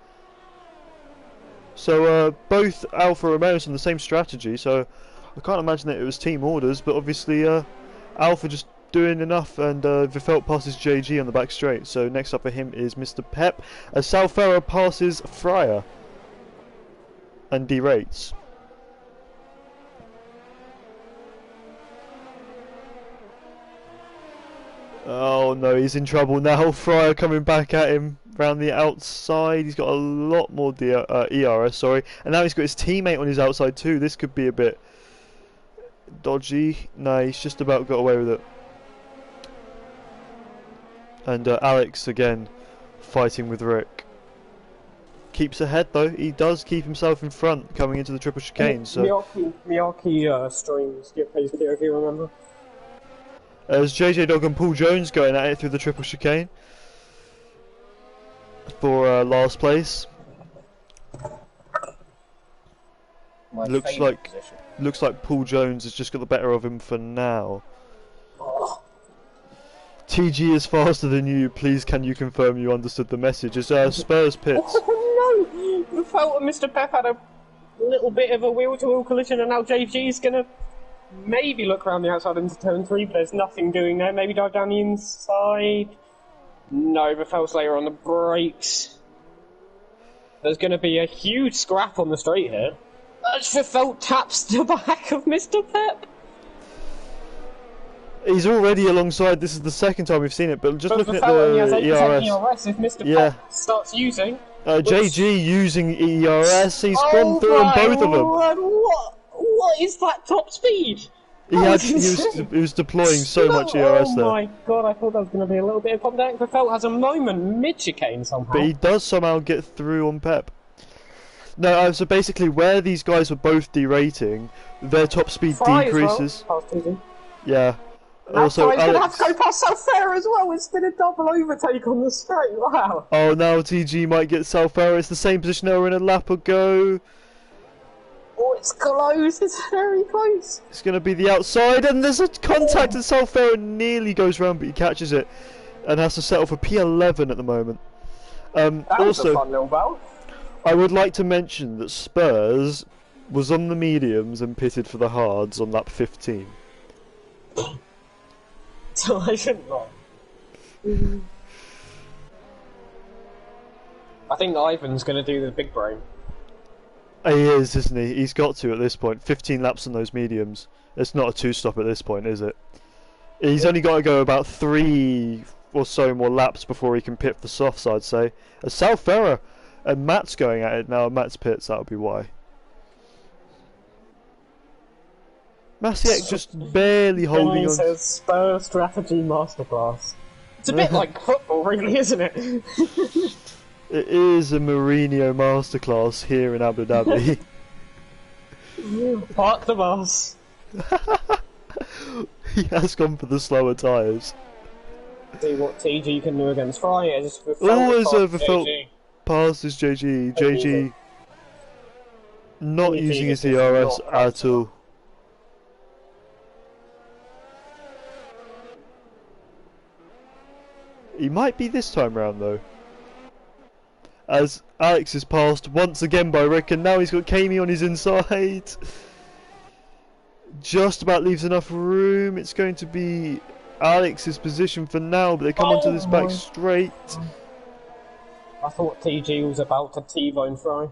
So both Alfa Romeos on the same strategy, so I can't imagine that it was team orders, but obviously Alpha just doing enough, and Verfelt passes JG on the back straight. So next up for him is Mr. Pep, as Southfair passes Fryer and derates. Oh no, he's in trouble now. Fryer coming back at him round the outside. He's got a lot more ERS, sorry. And now he's got his teammate on his outside too. This could be a bit dodgy. No, he's just about got away with it. And Alex again fighting with Rick. Keeps ahead though. He does keep himself in front coming into the triple chicane. So Miyake streams get paid here if you remember. As JJ Dog and Paul Jones going at it through the triple chicane for last place. Looks like Paul Jones has just got the better of him for now. Oh. TG is faster than you. Please, can you confirm you understood the message? It's Spurs pits. Oh no! The Felt and Mr. Pep had a little bit of a wheel-to-wheel collision, and now JG's gonna maybe look around the outside into turn 3, but there's nothing doing there. Maybe dive down the inside. No, Vettel's later on the brakes. There's going to be a huge scrap on the straight here. As Vettel taps the back of Mr. Pep. He's already alongside. This is the second time we've seen it, but just looking at Vettel has the 8% ERS. if Mr. Pep starts using. JG using ERS. He's gone through on both of them. Lord, what is that top speed? He was deploying so much ERS there. Oh my god, I thought that was going to be a little bit of contact. Vettel has a moment mid-chicane somehow. But he does somehow get through on Pep. No, so basically where these guys were both derating, their top speed decreases. Yeah. Also, he's going to have to go past Southfair as well. It's been a double overtake on the straight. Wow. Oh, now TG might get Southfair. It's the same position they were in a lap ago. Oh, it's close. It's very close. It's going to be the outside, and there's a contact, and Southfair nearly goes round, but he catches it and has to settle for P11 at the moment. That was a fun little battle. I would like to mention that Spurs was on the mediums and pitted for the hards on lap 15. So I shouldn't lie. I think Ivan's going to do the big brain. He is, isn't he? He's got to at this point. 15 laps on those mediums. It's not a two-stop at this point, is it? He's only got to go about 3 or so more laps before he can pit for the softs, I'd say. Southfair and Matt's going at it now. Matt's pits, that'll be why. Masiek just barely holding on. Says Spur strategy masterclass. It's a bit like football, really, isn't it? It is a Mourinho masterclass here in Abu Dhabi. Park the bus. He has gone for the slower tyres. See what TG can do against Fry. Always overfelt past his JG. JG not using his ERS at all. He might be this time round though. As Alex is passed once again by Rick, and now he's got Kami on his inside. Just about leaves enough room. It's going to be Alex's position for now, but they come onto this back straight. I thought TG was about to T-bone Fry.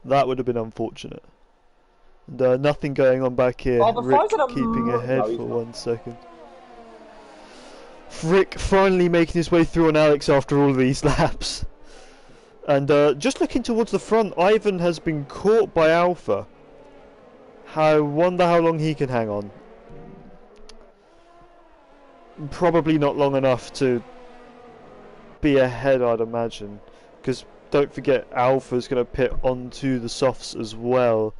That would have been unfortunate. And nothing going on back here. Rick keeping ahead for 1 second. Rick finally making his way through on Alex after all these laps. And just looking towards the front, Ivan has been caught by Alpha. I wonder how long he can hang on. Probably not long enough to be ahead, I'd imagine. Because don't forget, Alpha's going to pit onto the softs as well.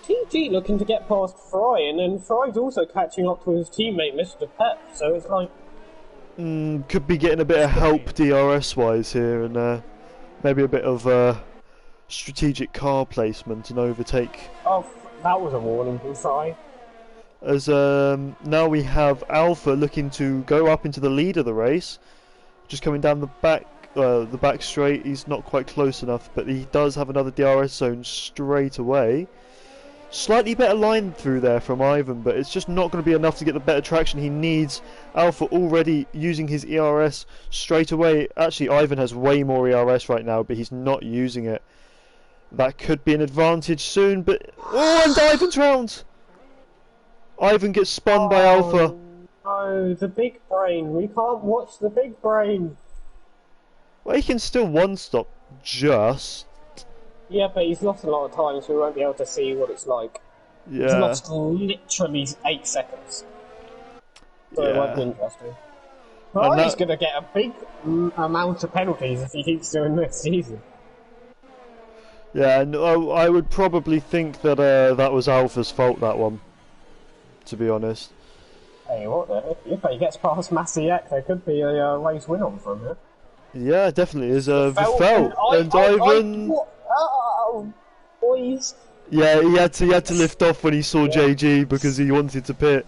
TG looking to get past Fry, and then Fry's also catching up to his teammate Mr. Pep, so it's like... could be getting a bit of help DRS-wise here, and maybe a bit of strategic car placement and overtake. Oh, that was a warning from Fry. As now we have Alpha looking to go up into the lead of the race, just coming down the back straight. He's not quite close enough, but he does have another DRS zone straight away. Slightly better line through there from Ivan, but it's just not going to be enough to get the better traction he needs. Alpha already using his ERS straight away. Actually, Ivan has way more ERS right now, but he's not using it. That could be an advantage soon, but... Oh, and Ivan's round! Ivan gets spun by Alpha. No, the big brain. We can't watch the big brain. Well, he can still one-stop, just... Yeah, but he's lost a lot of time, so we won't be able to see what it's like. Yeah. He's lost literally 8 seconds. So it won't be interesting. Well, he's going to get a big amount of penalties if he keeps doing this season. Yeah, and I would probably think that that was Alpha's fault, that one. To be honest. Hey, what the? If he gets past Masiek, there could be a race win on from it. Yeah, definitely is. Vettel and Ivan. Oh, boys. Yeah, he had to lift off when he saw JG because he wanted to pit.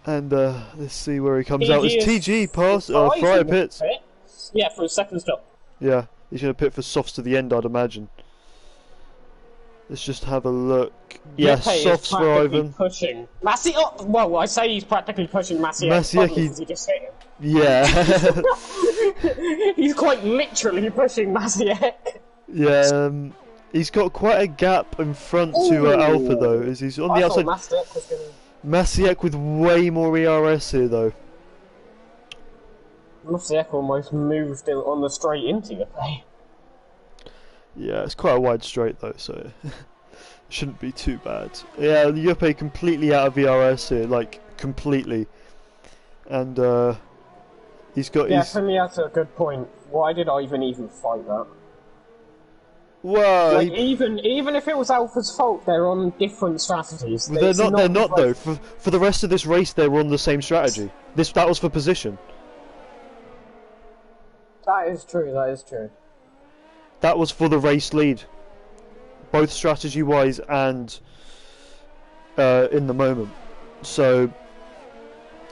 And let's see where he comes out. It's TG past Fryer pits. Yeah, for a second stop. Yeah, he's going to pit for softs to the end, I'd imagine. Let's just have a look. Yeah, Juppé is softs for practically Ivan. pushing Massey. Oh, well, I say he's practically pushing Massey. Maciek, He just hit him. yeah. He's quite literally pushing Maciek. Yeah, he's got quite a gap in front to Alpha though, as he's on the outside. Maciek was gonna... Maciek with way more ERS here though. Maciek almost moved on the straight into Juppé. Yeah, it's quite a wide straight though, so it shouldn't be too bad. Yeah, Juppé completely out of ERS here, like completely. And he's got Yeah, his... for me that's a good point. Why did I even fight that? Well, Like, even if it was Alpha's fault, they're on different strategies. they're not. They're not though. For the rest of this race, they were on the same strategy. That was for position. That is true. That is true. That was for the race lead, both strategy-wise and in the moment. So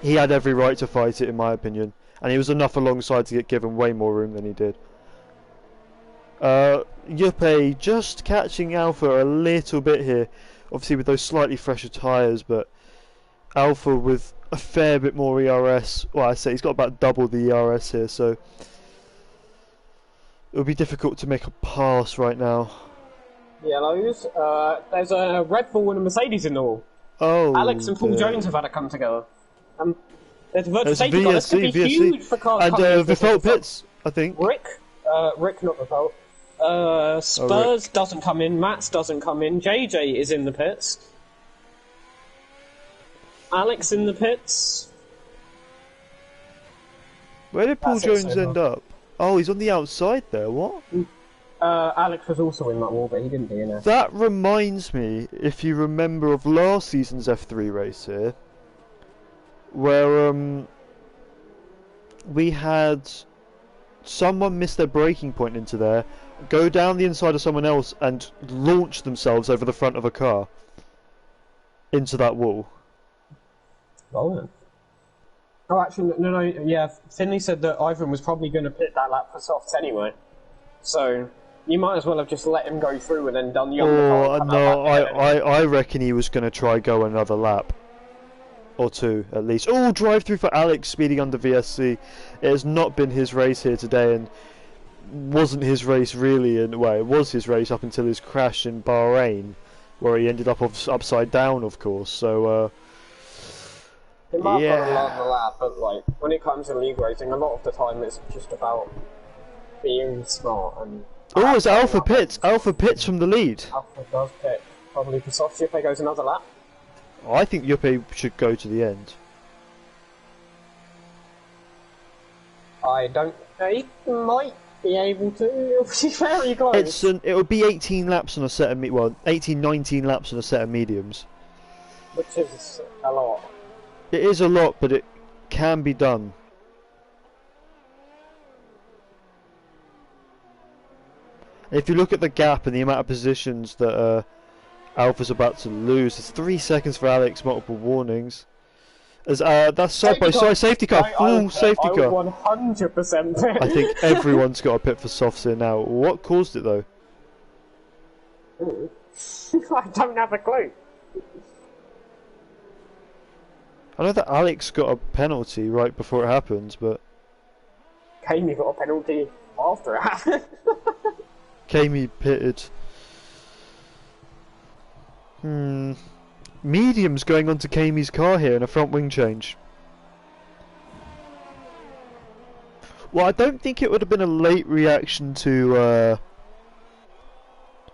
he had every right to fight it, in my opinion, and he was enough alongside to get given way more room than he did. Juppé just catching Alpha a little bit here, obviously with those slightly fresher tyres, but Alpha with a fair bit more ERS. Well, I say he's got about double the ERS here, so it would be difficult to make a pass right now. Yellows. There's a Red Bull and a Mercedes in the wall. Oh, Alex and Paul Jones have had to come together. There's a virtual there's safety car. This could be huge for cars and coming into Vifelt the pits, I think. Rick, not Vifelt. Spurs doesn't come in. Mats doesn't come in. JJ is in the pits. Alex in the pits. Where did Paul That's it Jones so end far. up? Oh, he's on the outside there. What? Alex was also in that wall, but he didn't be in it. That reminds me, if you remember, of last season's F3 race here, where we had someone miss their braking point into there, go down the inside of someone else, and launch themselves over the front of a car into that wall. Oh, actually, no, yeah, Finley said that Ivan was probably going to pit that lap for softs anyway. So, you might as well have just let him go through and then done the undercar. Oh, no, I reckon he was going to try go another lap. Or two, at least. Oh, drive through for Alex, speeding under VSC. It has not been his race here today, and wasn't his race really, well, it was his race up until his crash in Bahrain, where he ended up upside down, of course, so, It might yeah. have gone along the lap, but like when it comes to league racing, a lot of the time it's just about being smart and. Oh, it's Alpha Pits! Alpha Pits from the lead! Alpha does pit, probably for soft if he goes another lap. I think Juppé should go to the end. I don't. He might be able to. It'll be very close. It would be 18 laps on a set of 18, 19 laps on a set of mediums. Which is a lot. It is a lot, but it can be done. If you look at the gap and the amount of positions that Alpha's about to lose, it's 3 seconds for Alex, multiple warnings. As that's side by side safety car, full safety car. 100%. I think everyone's got a pit for softs here now. What caused it though? I don't have a clue. I know that Alex got a penalty right before it happened, but Kamey got a penalty after it happened. Kamey pitted. Medium's going onto Kamey's car here in a front wing change. Well, I don't think it would have been a late reaction to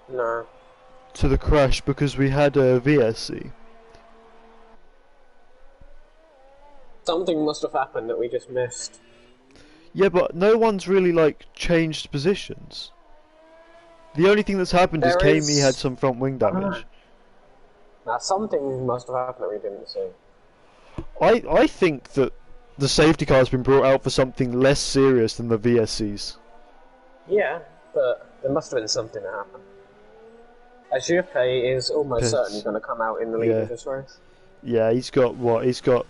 No. to the crash because we had a VSC. Something must have happened that we just missed. Yeah, but no one's really like changed positions. The only thing that's happened is Kamey had some front wing damage. Now something must have happened that we didn't see. I think that the safety car has been brought out for something less serious than the VSCs. Yeah, but there must have been something that happened. Juppé is almost certainly going to come out in the lead of this race. Yeah, he's got what? He's got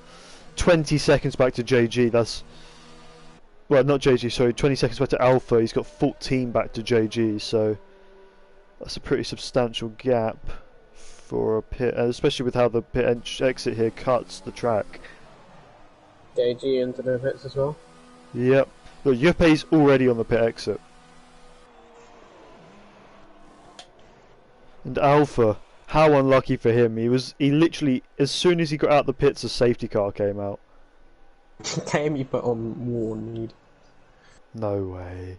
20 seconds back to JG. That's well, not JG. Sorry, 20 seconds back to Alpha. He's got 14 back to JG. So That's a pretty substantial gap for a pit, especially with how the pit exit here cuts the track. JG into the pits as well. Yep. Look, Yuppie's already on the pit exit. And Alpha, how unlucky for him. He literally, as soon as he got out the pits, a safety car came out. Tammy put on warn need. No way.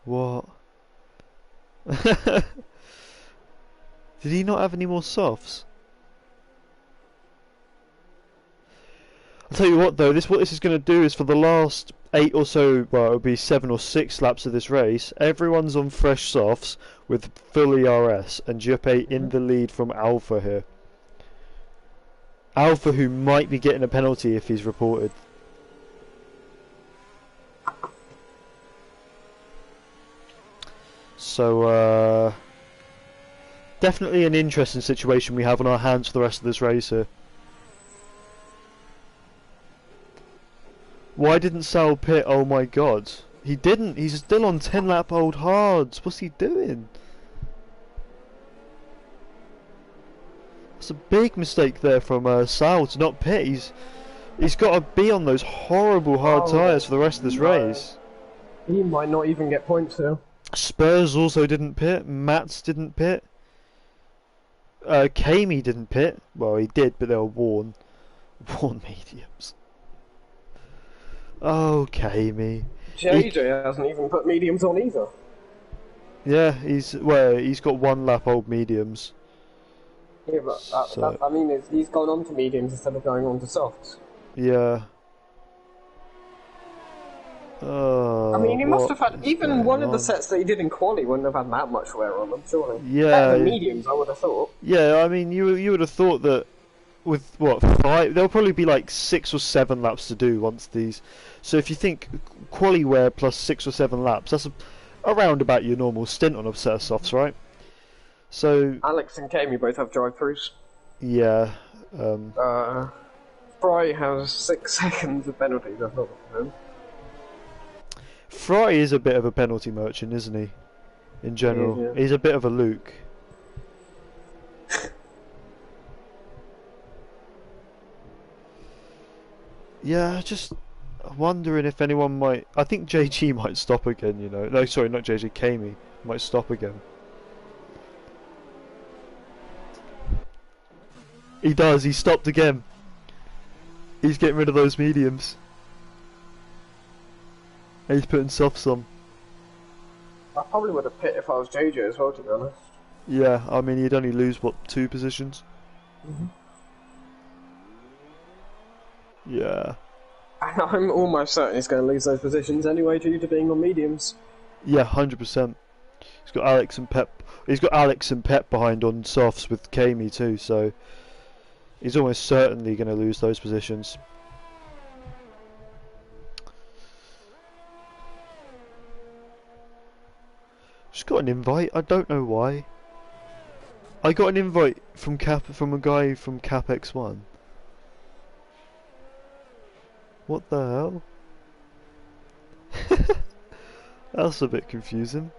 What? Did he not have any more softs? I'll tell you what though, what this is going to do is for the last 8 or so, well it'll be 7 or 6 laps of this race, everyone's on fresh softs with full ERS and Juppé in the lead from Alpha here. Alpha who might be getting a penalty if he's reported. So definitely an interesting situation we have on our hands for the rest of this race here. Why didn't Sal pit? Oh my god. He didn't. He's still on 10 lap old hards. What's he doing? That's a big mistake there from Sal to not pit. He's got to be on those horrible hard tyres for the rest of this race. He might not even get points here. Spurs also didn't pit. Mats didn't pit. Kamey didn't pit. Well, he did, but they were worn mediums. Oh, Kamey. JJ hasn't even put mediums on either. Yeah, he's got 1 lap old mediums. Yeah, but I mean, he's gone on to mediums instead of going on to softs. Yeah. Oh, I mean, he must have had even one of the sets that he did in quali wouldn't have had that much wear on them, surely. Yeah. Better than mediums, I would have thought. Yeah, I mean, you would have thought that with what 5, there'll probably be like 6 or 7 laps to do once these. So if you think quali wear plus 6 or 7 laps, that's around about your normal stint on a set of softs, right? So Alex and Kamey both have drive-throughs. yeah. Fry has 6 seconds of penalties, I thought. Fry is a bit of a penalty merchant, isn't he? In general, He is, yeah. He's a bit of a Luke. Yeah, just wondering if anyone might. I think JG might stop again. You know, no, sorry, not JG. Kamey might stop again. He does. He stopped again. He's getting rid of those mediums. And he's putting softs on. I probably would have pit if I was JJ as well, to be honest. Yeah, I mean, you'd only lose what 2 positions. Yeah. And I'm almost certain he's going to lose those positions anyway due to being on mediums. Yeah, 100%. He's got Alex and Pep. He's got Alex and Pep behind on softs with Kamey too, so he's almost certainly going to lose those positions. Just got an invite. I don't know why. I got an invite from a guy from CapX1. What the hell? That's a bit confusing.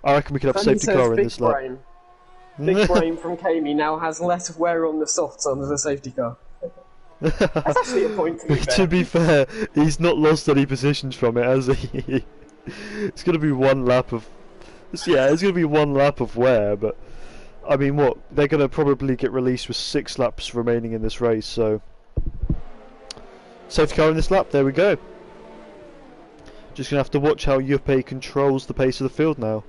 I reckon we could have a safety car in this lap. Big Brain from Kamey now has less wear on the softs under the safety car. That's actually a point to be fair. To be fair, he's not lost any positions from it, has he? It's going to be 1 lap of... Yeah, it's going to be 1 lap of wear, but... I mean, what? They're going to probably get released with 6 laps remaining in this race, so... Safety car in this lap, there we go. Just going to have to watch how Juppé controls the pace of the field now.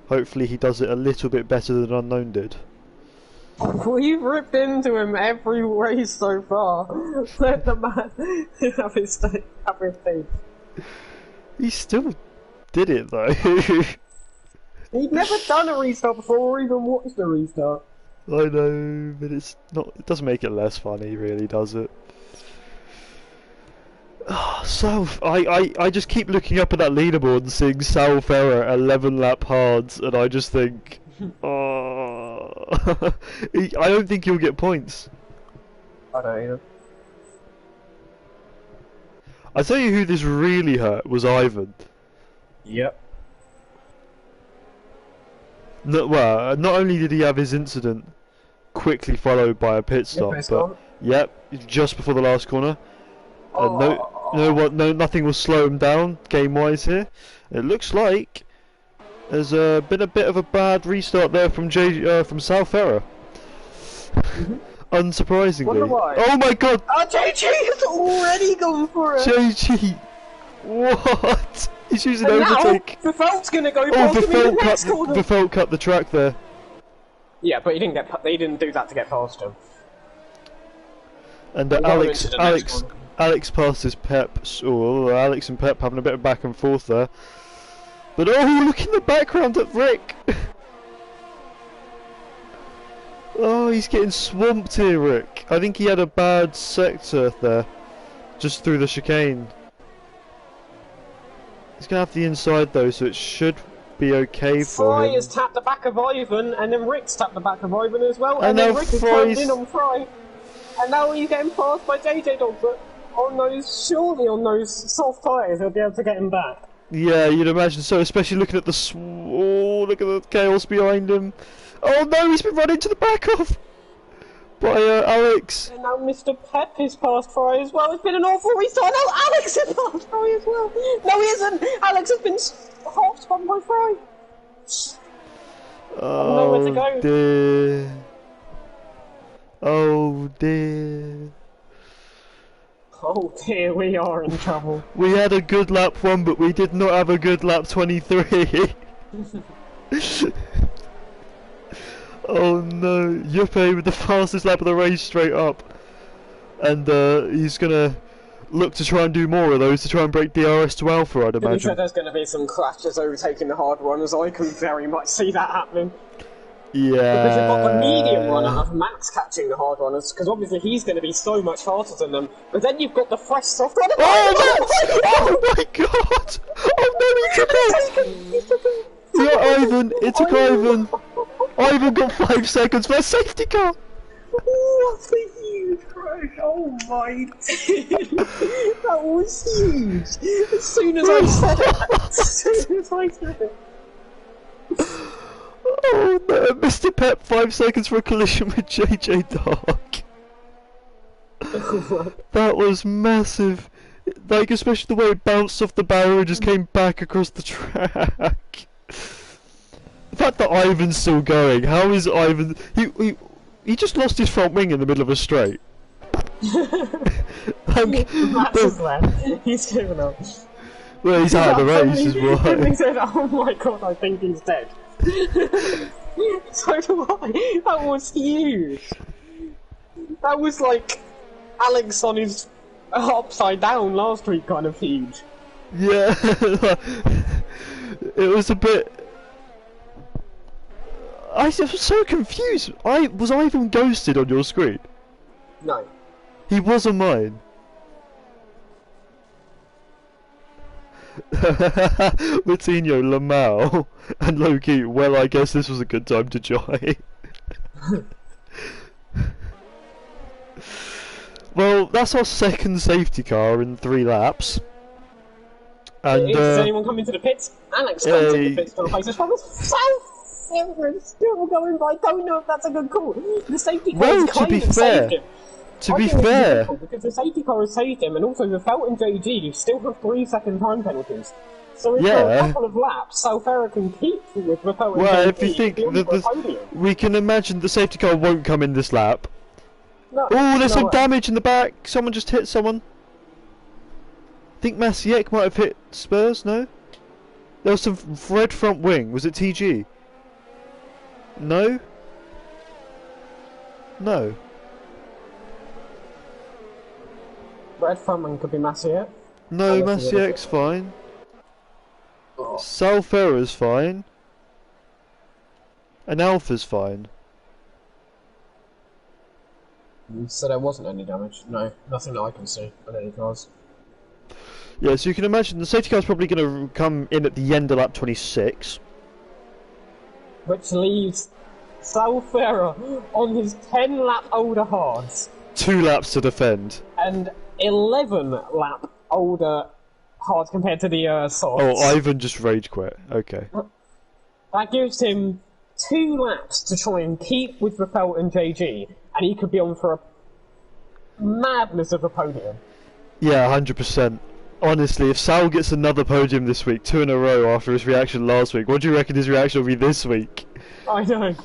Hopefully he does it a little bit better than Unknown did. We've ripped into him every race so far. Let the man have his thing. He still did it though. He'd never done a restart before or even watched a restart. I know, but it's not. It doesn't make it less funny, really, does it? South, I just keep looking up at that leaderboard and seeing Sal Ferrer 11 lap hards, and I just think, oh, I don't think he'll get points. I don't either. I tell you who this really hurt was Ivan. Yep. No, well, not only did he have his incident quickly followed by a pit stop, but yep, just before the last corner. Nothing will slow him down game-wise here. It looks like there's been a bit of a bad restart there from from South Ferrer. Unsurprisingly. Wonder why. Oh my God! JG has already gone for it. JG, what? He's using And overtake. now, Verfelt's gonna go Oh, past him in the next Verfelt corner. Verfelt cut the track there. Yeah, but he didn't get. They didn't do that to get past him. And We'll go into the next one. Alex passes Pep. Oh, Alex and Pep having a bit of back and forth there. But oh, look in the background at Rick. Oh, he's getting swamped here, Rick. I think he had a bad sector there, just through the chicane. He's gonna have the inside though, so it should be okay for Fry him. has tapped the back of Ivan, and then Rick's tapped the back of Ivan as well, And and then now Rick has turned in on Fry. And now he's getting passed by JJ Dog, but surely on those soft tyres he'll be able to get him back. Yeah, you'd imagine so, especially looking at the oh, look at the chaos behind him. Oh no, he's been run into the back of by Alex. And now Mr. Pep is past Fry as well. It's been an awful restart. No, Alex is past Fry as well. No, he isn't. Alex has been half spun by Fry. Nowhere to go. Dear. Oh dear. Oh dear, we are in trouble. We had a good lap 1, but we did not have a good lap 23. Oh no, Yuppe with the fastest lap of the race straight up. And he's gonna look to try and do more of those to try and break DRS to Alpha, I'd To be fair, imagine. there's going to be some crashes overtaking the hard runners. I can very much see that happening. Yeah. Because you've got the medium runner of Max catching the hard runners, because obviously he's going to be so much faster than them. But then you've got the fresh soft runner. Oh, Max! Oh my God! Oh no, he took off! He took him. Yeah, Ivan, it took Ivan. Ivan got 5 seconds for a safety car. What a huge crash! Oh my! That was huge. As soon as I said it, as soon as I said it. Oh no, Mr. Pep, 5 seconds for a collision with JJ Dog. That was massive. Like, especially the way it bounced off the barrier and just came back across the track. The fact that Ivan's still going, how is Ivan... He just lost his front wing in the middle of a straight. Like, Max is there. He's given up. well, he's out of the race, is He why. said, oh my god, I think he's dead. So do I. That was huge. That was like Alex on his upside down last week kind of huge. Yeah, it was a bit... I was so confused. Was I even ghosted on your screen? No. He was on mine. Matinho, Lamau, and Loki. Well, I guess this was a good time to join. Well, that's our second safety car in 3 laps. And Is anyone coming to the pits? Alex comes to hey. the pits to replace us from South. Everyone's still going, but I don't know if that's a good call. The safety car Well, has to kind be of fair, saved him. to I be think it's fair, difficult because the safety car has saved him, and also the Felt and JG still have 3-second time penalties. So if for a Yeah. couple of laps, South Ferrer can keep with the Felt and well, JG, if you think he'll be for a podium. we can imagine the safety car won't come in this lap. No, Oh, there's no some way. damage in the back. Someone just hit someone. I think Masiek might have hit Spurs. No, there was some red front wing. Was it TG? No. No. Red Frontman could be Massier. No, Oh, that's a little Masiek's fine. Oh. Sal Ferrer's fine. And Alpha's fine. So there wasn't any damage? No, nothing that I can see on any cars. Yeah, so you can imagine the safety car's probably going to come in at the end of lap 26. Which leaves Sal Ferrer on his 10-lap older hards 2 laps to defend. and 11-lap older hards compared to the softs. Oh, Ivan just rage quit. Okay. That gives him 2 laps to try and keep with Vettel and JG, and he could be on for a madness of a podium. Yeah, 100%. Honestly, if Sal gets another podium this week, 2 in a row after his reaction last week, what do you reckon his reaction will be this week? I know.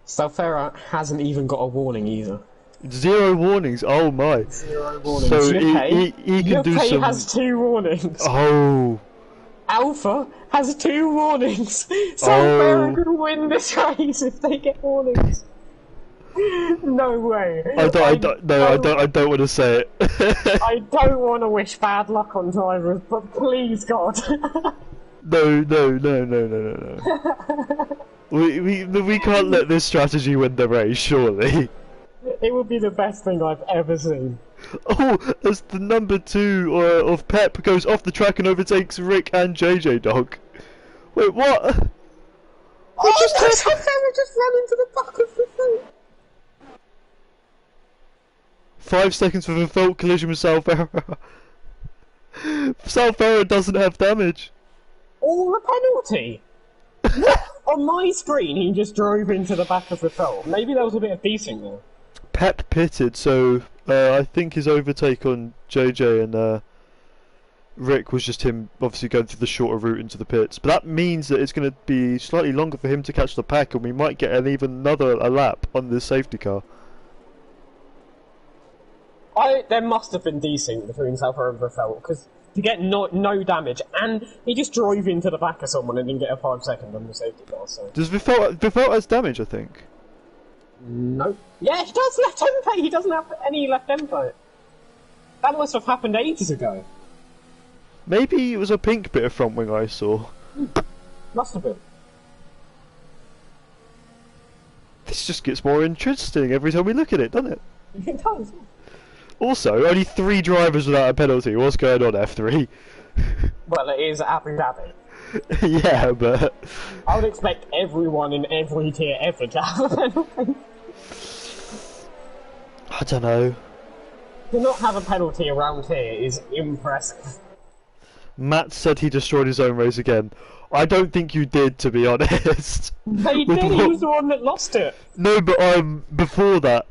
Salfera hasn't even got a warning either. 0 warnings, oh my. 0 warnings. So Yuppie, he can do some... has 2 warnings. Oh. Alpha has 2 warnings. Salfera could win this race if they get warnings. No way. I don't want to say it. I don't want to wish bad luck on drivers, but please, God. No. We can't let this strategy win the race, surely. It would be the best thing I've ever seen. Oh, as the number 2 of Pep goes off the track and overtakes Rick and JJ, dog. Wait, what? What just happened? Salfera just ran into the back of the thing. 5 seconds for the fault collision with Salfera. Salfera doesn't have damage. Or a penalty. On my screen, he just drove into the back of the fault. Maybe there was a bit of beating there. Pep pitted, so I think his overtake on JJ and Rick was just him obviously going through the shorter route into the pits. But that means that it's going to be slightly longer for him to catch the pack, and we might get even another lap on this safety car. There must have been decent between Salfera and Vettel, because to get no damage, and he just drove into the back of someone and didn't get a 5-second on the safety car. So. Does Vettel has damage? I think. No. Yeah, he does left end plate. He doesn't have any left end plate. That must have happened ages ago. Maybe it was a pink bit of front wing I saw. Must have been. This just gets more interesting every time we look at it, doesn't it? It does. Also, only 3 drivers without a penalty. What's going on, F3? Well, it is Abu Dhabi. Yeah, but... I would expect everyone in every tier ever to have a penalty. I don't know. To not have a penalty around here is impressive. Matt said he destroyed his own race again. I don't think you did, to be honest. They did, he was the one that lost it. No, but before that,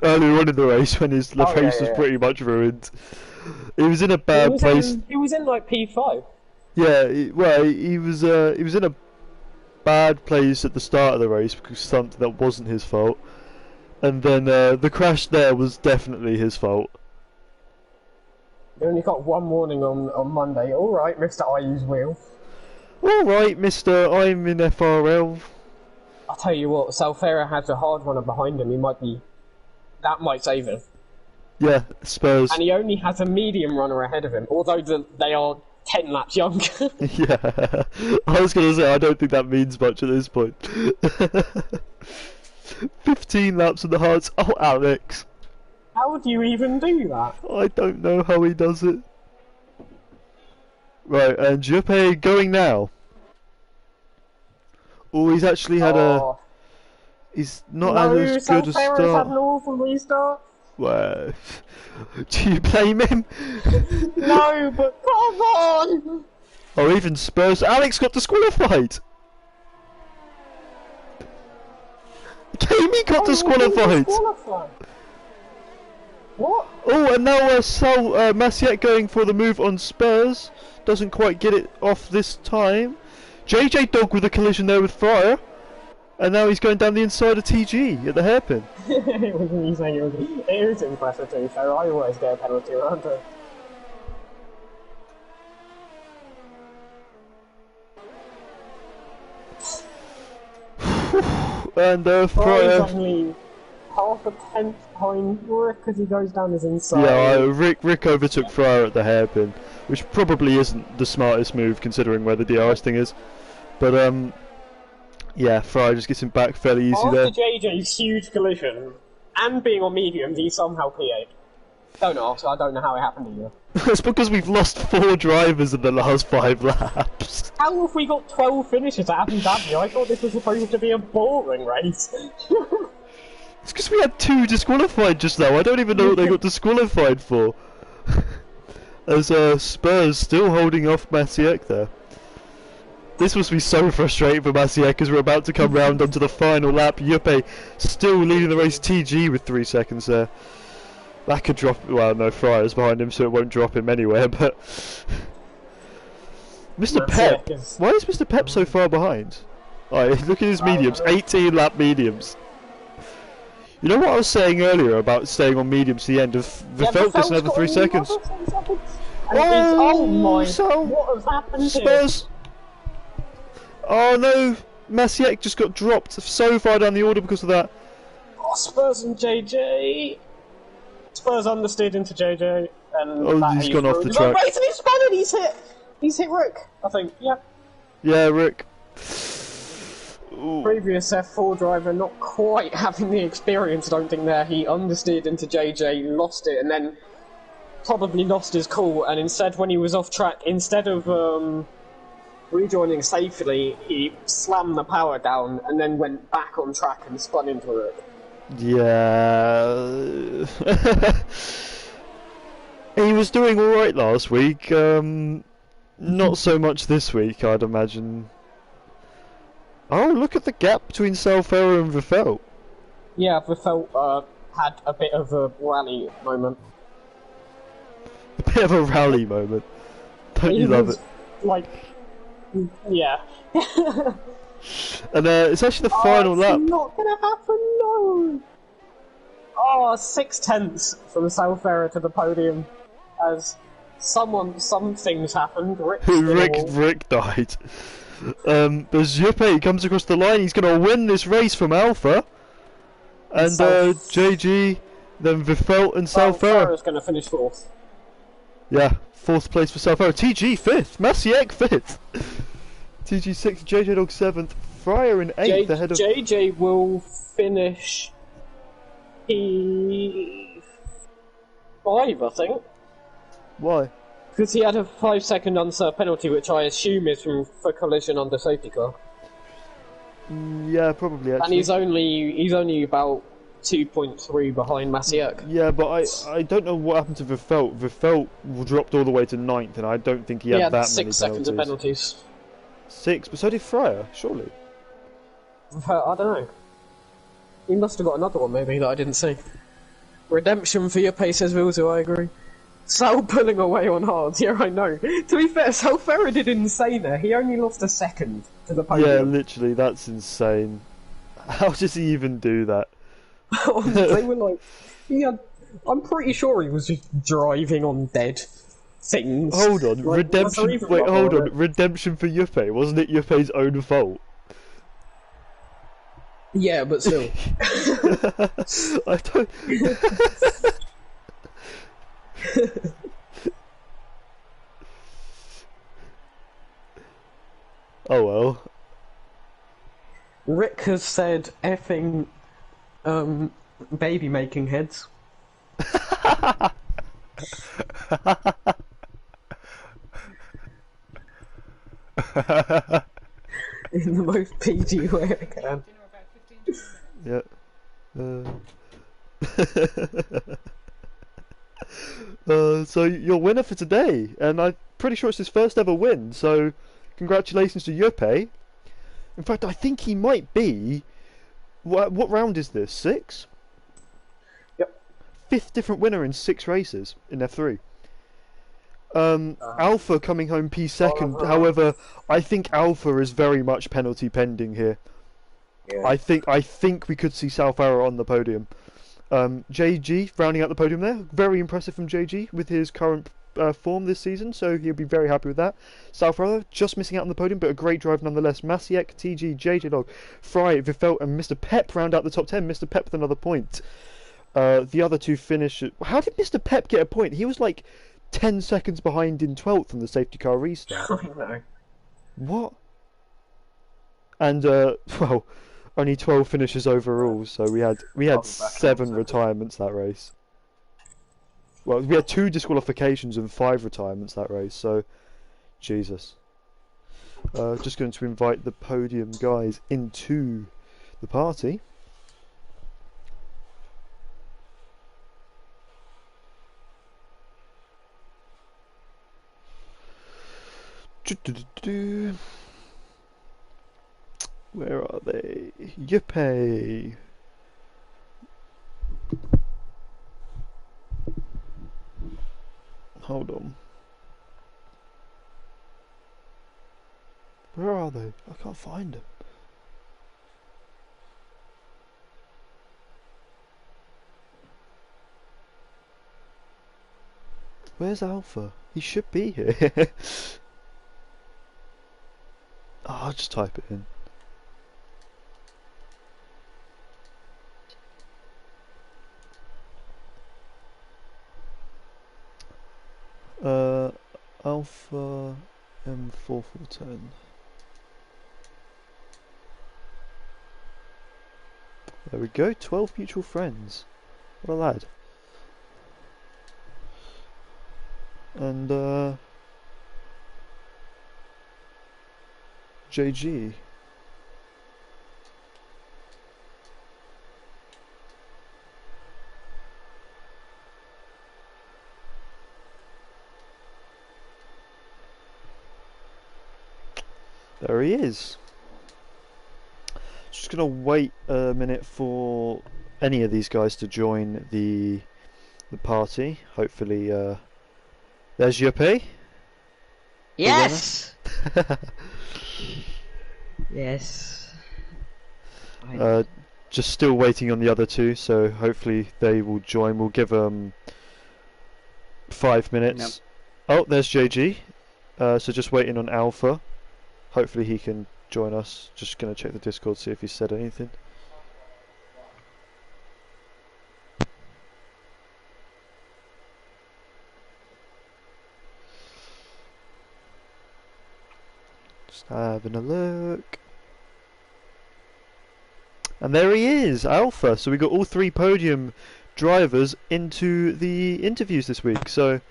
earlier on in the race, when his race was pretty much ruined, he was in a bad place. He was in like P5. Yeah, he was in a bad place at the start of the race because something that wasn't his fault, and then the crash there was definitely his fault. You only got 1 warning on Monday. All right, Mr. I use wheel. All right, Mister, I'm in FRL. I'll tell you what, Salfera has a hard runner behind him. That might save him. Yeah, Spurs. And he only has a medium runner ahead of him, although they are 10 laps younger. Yeah, I was going to say, I don't think that means much at this point. 15 laps in the hards. Oh, Alex. How would you even do that? I don't know how he does it. Right, and Juppe going now. Oh, he's actually had He's not had as good a start. Salfera's had an awful restart. Well, do you blame him? No, but come on! Oh, even Spurs. Alex got disqualified. Jamie got disqualified. What? Oh, and now Massiette going for the move on Spurs. Doesn't quite get it off this time. JJ Dog with a collision there with Fryer. And now he's going down the inside of TG at the hairpin. It is impressive too, so I always get a penalty around it. And Fryer only half a tenth behind Rick as he goes down his inside. Yeah, Rick overtook Fryer at the hairpin, which probably isn't the smartest move considering where the DRS thing is. But yeah, Fryer just gets him back fairly easy there. After JJ's huge collision and being on mediums, he somehow P8. Don't ask, I don't know how it happened to you. It's because we've lost 4 drivers in the last 5 laps. How have we got 12 finishes at Abu Dhabi? I thought this was supposed to be a boring race. It's because we had 2 disqualified just now. I don't even know what they got disqualified for. As Spurs still holding off Massiek there. This must be so frustrating for Maciek as we're about to come round onto the final lap. Juppe still leading the race. TG with 3 seconds there. That could drop. Well, no, Fryer's behind him, so it won't drop him anywhere. But Mr. Pep, why is Mr. Pep so far behind? Look at his mediums, 18 lap mediums. You know what I was saying earlier about staying on mediums to the end of Vettel gets another 3 seconds. Oh my! So what has happened Spurs. Oh no, Maciek just got dropped so far down the order because of that. Oh, Spurs and JJ. Spurs understeered into JJ, and he's gone off the track. Right, and he's spun it. He's hit Rick. I think. Yeah. Yeah, Rick. Ooh. Previous F4 driver not quite having the experience, I don't think, there. He understeered into JJ, lost it, and then probably lost his cool, and instead, when he was off track, instead of rejoining safely, he slammed the power down and then went back on track and spun into it. Yeah. He was doing alright last week, not so much this week, I'd imagine. Oh, look at the gap between Salfero and Vettel. Yeah, Vettel had a bit of a rally moment. A bit of a rally moment. Don't you love it? Like, yeah. And it's actually the final lap. It's not gonna happen, no! Oh, 6/10 from Salfero to the podium as some things happened. Rick died. There's Juppe, he comes across the line, he's going to win this race from Alpha. And JG, then Vettel and Salfero. Salfero's going to finish 4th. Yeah, 4th place for Salfero. TG 5th, Maciek 5th. TG 6th, JJ Dog 7th, Fryer in 8th ahead of... JJ will finish P5, I think. Why? Because he had a 5-second unserved penalty, which I assume is for collision under safety car. Yeah, probably actually. And he's only about 2.3 behind Maciek. Yeah, but I don't know what happened to Vettel. Vettel dropped all the way to 9th, and I don't think he had that 6 seconds of penalties. 6, but so did Fryer, surely. I don't know. He must have got another one, maybe, that I didn't see. Redemption for your pace, says Wilzo, I agree. Sal pulling away on hard, yeah, I know. To be fair, Salfero did insane there. He only lost a second to the podium. Yeah, literally, that's insane. How does he even do that? They were like... I'm pretty sure he was just driving on dead things. Hold on, like, redemption... Wait, hold on. Redemption for Juppe. Wasn't it Juppe's own fault? Yeah, but still. I don't... Oh well. Rick has said effing baby making heads. In the most PG way I can. Yeah. So your winner for today, and I'm pretty sure it's his first ever win, so congratulations to Juppe. In fact, I think he might be... What round is this? 6? Yep. 5th different winner in 6 races in F3. Alpha coming home P2nd, however, I think Alpha is very much penalty pending here. Yeah. I think we could see Salfero on the podium. JG rounding out the podium there. Very impressive from JG with his current form this season, so he'll be very happy with that. Salfero just missing out on the podium, but a great drive nonetheless. Maciek, TG, JJ Dog, Fry, Vettel, and Mr. Pep round out the top 10. Mr. Pep with another point. The other two finish... How did Mr. Pep get a point? He was like 10 seconds behind in 12th on the safety car restart. I know. What? And, well... Only 12 finishes overall, so we had 7 retirements that race. Well, we had 2 disqualifications and 5 retirements that race, so Jesus. Just going to invite the podium guys into the party. Where are they? Yippee! Hold on. Where are they? I can't find them. Where's Alpha? He should be here. Oh, I'll just type it in. Alpha M4410. There we go, 12 mutual friends. What a lad. And JG. There he is. Just gonna wait a minute for any of these guys to join the party. Hopefully, there's Yuppie. Yes. Yes. Just still waiting on the other two, so hopefully they will join. We'll give them 5 minutes. Nope. Oh, there's JG. So just waiting on Alpha. Hopefully he can join us. Just gonna check the Discord, see if he said anything. Just having a look. And there he is, Alpha. So we got all 3 podium drivers into the interviews this week. So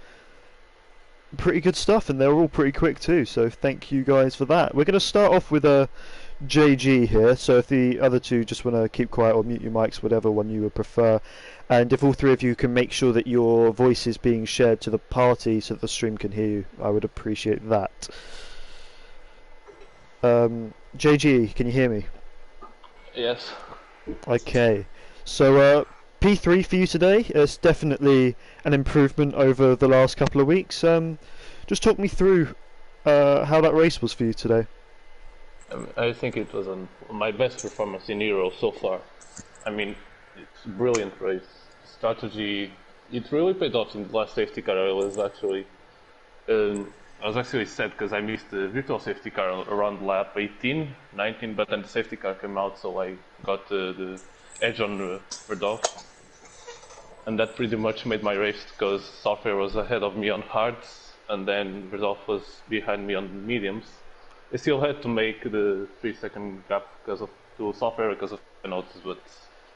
pretty good stuff, and they're all pretty quick too. So thank you guys for that. We're going to start off with a JG here. So if the other two just want to keep quiet or mute your mics, whatever one you would prefer. And if all 3 of you can make sure that your voice is being shared to the party so that the stream can hear you, I would appreciate that. JG, can you hear me? Yes. Okay, so P3 for you today. It's definitely an improvement over the last couple of weeks. Just talk me through how that race was for you today. I think it was my best performance in Euro so far. I mean, it's a brilliant race. Strategy, it really paid off in the last safety car. I was actually sad because I missed the virtual safety car around lap 18, 19, but then the safety car came out, so I got the edge on Verdolf. And that pretty much made my race because Software was ahead of me on hards, and then Verdolf was behind me on mediums. I still had to make the 3-second gap to Software because of penalties, but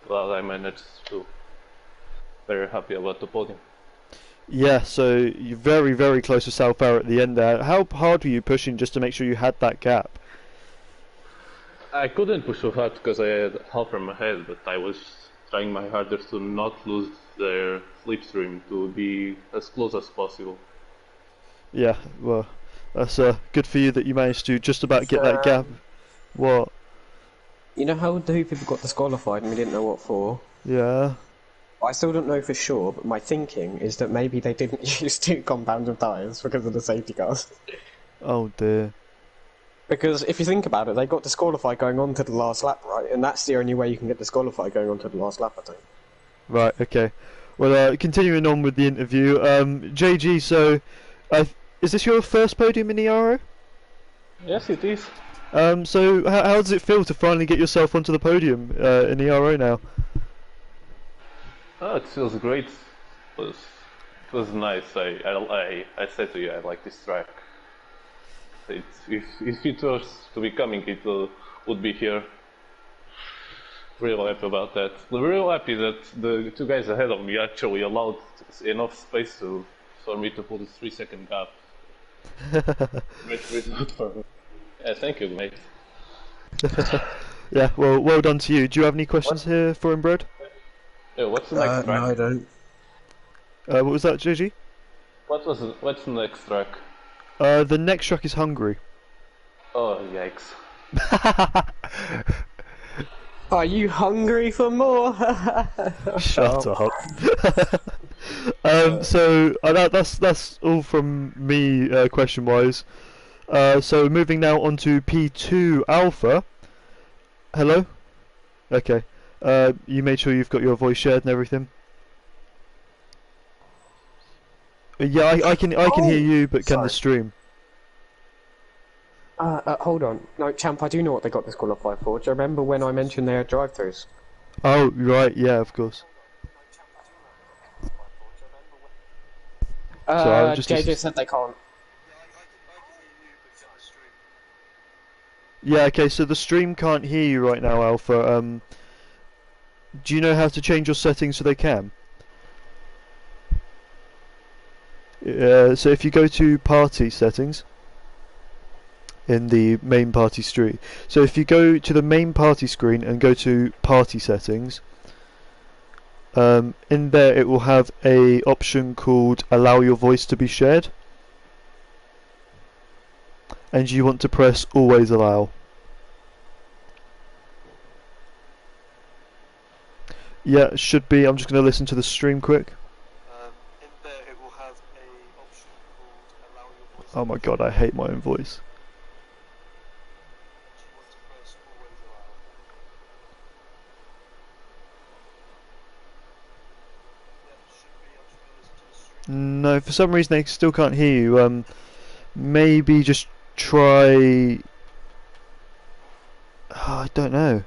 well, I managed to. Very happy about the podium. Yeah, so you're very, very close to Software at the end there. How hard were you pushing just to make sure you had that gap? I couldn't push so hard because I had half from ahead, but I was trying my hardest to not lose their slipstream, to be as close as possible. Yeah, well, that's good for you that you managed to just about get that gap. What? You know how two people got disqualified and we didn't know what for? Yeah. I still don't know for sure, but my thinking is that maybe they didn't use 2 compounds of tyres because of the safety cars. Oh dear. Because if you think about it, they got disqualified going on to the last lap, right? And that's the only way you can get disqualified, going on to the last lap, I think. Right, okay. Well, continuing on with the interview, JG, so is this your first podium in the ERO? Yes, it is. So how does it feel to finally get yourself onto the podium in the ERO now? Oh, it feels great. It was nice. I said to you, I like this track. If it was to be coming, it would be here. Real happy about that. Real happy that the 2 guys ahead of me actually allowed enough space for me to pull this 3-second gap. Great result for me. Yeah, thank you, mate. Yeah, well done to you. Do you have any questions here for Inbred? Yeah, what's the next track? No, I don't. What was that, JG? What's the next track? The next track is Hungary. Oh, yikes. Are you hungry for more? Shut up. So that's all from me question wise. So moving now on to P2 Alpha. Hello. Okay. You made sure you've got your voice shared and everything. Yeah, I can hear you, but can the Sorry. stream? Hold on. No, champ, I do know what they got disqualified for. Do you remember when I mentioned they had drive-thrus? Oh, right. Yeah, of course. So I was just JJ said they can't. Yeah, okay, so the stream can't hear you right now, Alpha. Do you know how to change your settings so they can? So if you go to party settings in the main party screen, so if you go to the main party screen and go to party settings, in there it will have a option called allow your voice to be shared, and you want to press always allow. Yeah, it should be. I'm just going to listen to the stream quick. In there it will have a option called allow your voice. Oh my god, I hate my own voice. No, for some reason they still can't hear you. Maybe just try. Oh, I don't know.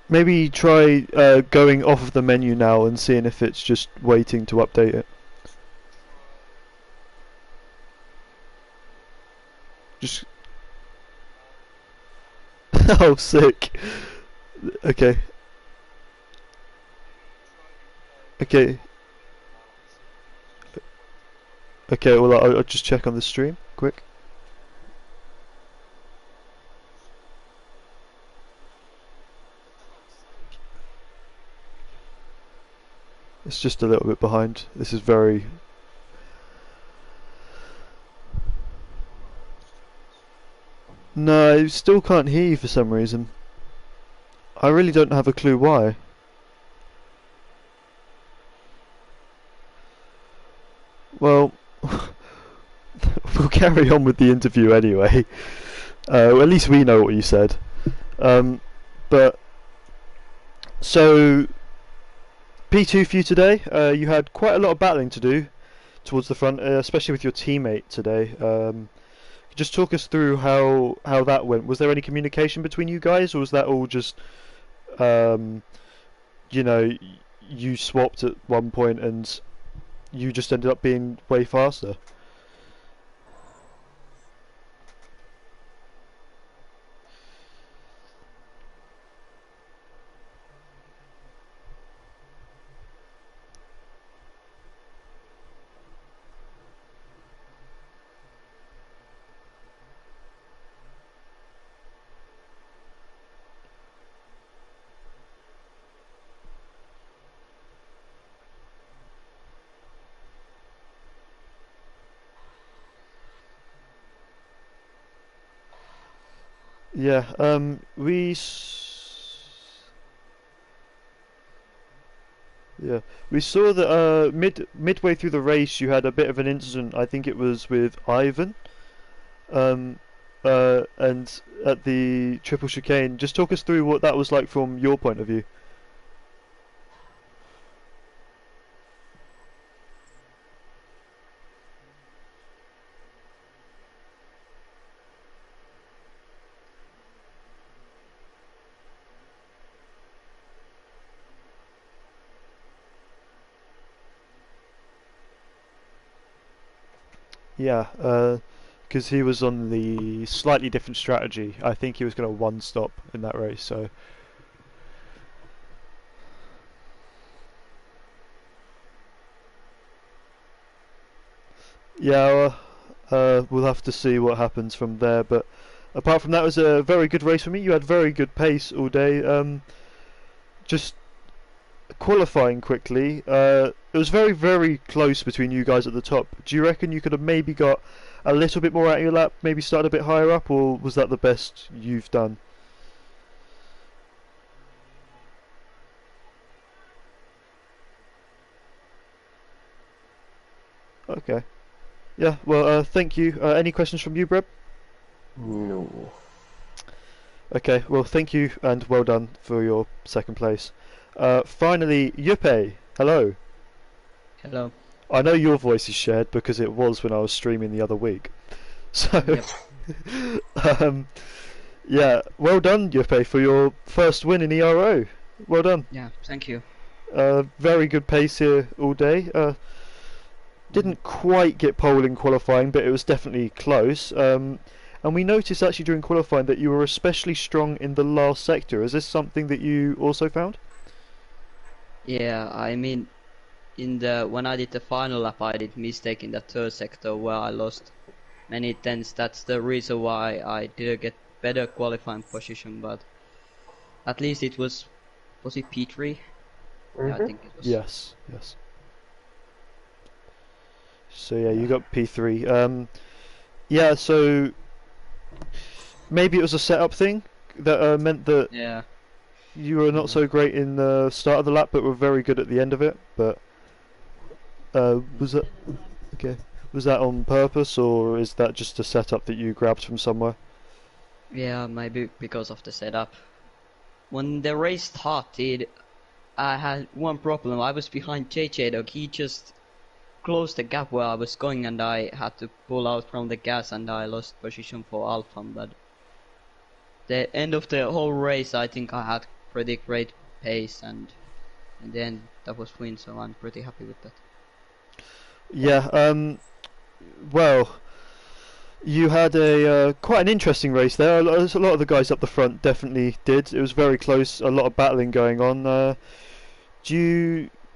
Maybe try going off of the menu now and seeing if it's just waiting to update it. Just. Oh, sick. Okay. Okay. Okay, well, I'll just check on the stream, quick. It's just a little bit behind. This is very... No, I still can't hear you for some reason. I really don't have a clue why. Well, we'll carry on with the interview anyway. Well, at least we know what you said. But so P2 for you today. You had quite a lot of battling to do towards the front, especially with your teammate today. Just talk us through how that went. Was there any communication between you guys, or was that all just, you know, you swapped at one point and you just ended up being way faster? Yeah, yeah, we saw that midway through the race you had a bit of an incident. I think it was with Ivan, um, and at the triple chicane. Just talk us through what that was like from your point of view. Yeah, because he was on the slightly different strategy. I think he was going to one stop in that race. So yeah, we'll have to see what happens from there. But apart from that, it was a very good race for me. You had very good pace all day. Just qualifying quickly, it was very, very close between you guys at the top. Do you reckon you could have maybe got a little bit more out of your lap, maybe started a bit higher up, or was that the best you've done? Okay. Yeah, well, thank you. Any questions from you, Breb? No. Okay, well, thank you and well done for your second place. Finally, Yuppie, hello. Hello. I know your voice is shared because it was when I was streaming the other week. So, um, yeah, well done, Yuppie, for your first win in ERO. Well done. Yeah, thank you. Very good pace here all day. Didn't quite get pole in qualifying, but it was definitely close. And we noticed actually during qualifying that you were especially strong in the last sector. Is this something that you also found? Yeah, I mean, when I did the final lap, I did mistake in the third sector where I lost many tenths. That's the reason why I didn't get better qualifying position, but at least it was it P3? Yeah, I think it was. Yes, yes. So yeah, you got P3. Yeah, so maybe it was a setup thing that meant that Yeah. you were not so great in the start of the lap, but were very good at the end of it. But was that okay? Was that on purpose, or is that just a setup that you grabbed from somewhere? Yeah, maybe because of the setup. When the race started, I had one problem. I was behind JJ Dog. He just closed the gap where I was going, and I had to pull out from the gas, and I lost position for Alpha. But the end of the whole race, I think I had pretty great pace, and in the end that was win. So I'm pretty happy with that. Yeah. Well, you had a quite an interesting race there. A lot of the guys up the front definitely did. It was very close. A lot of battling going on.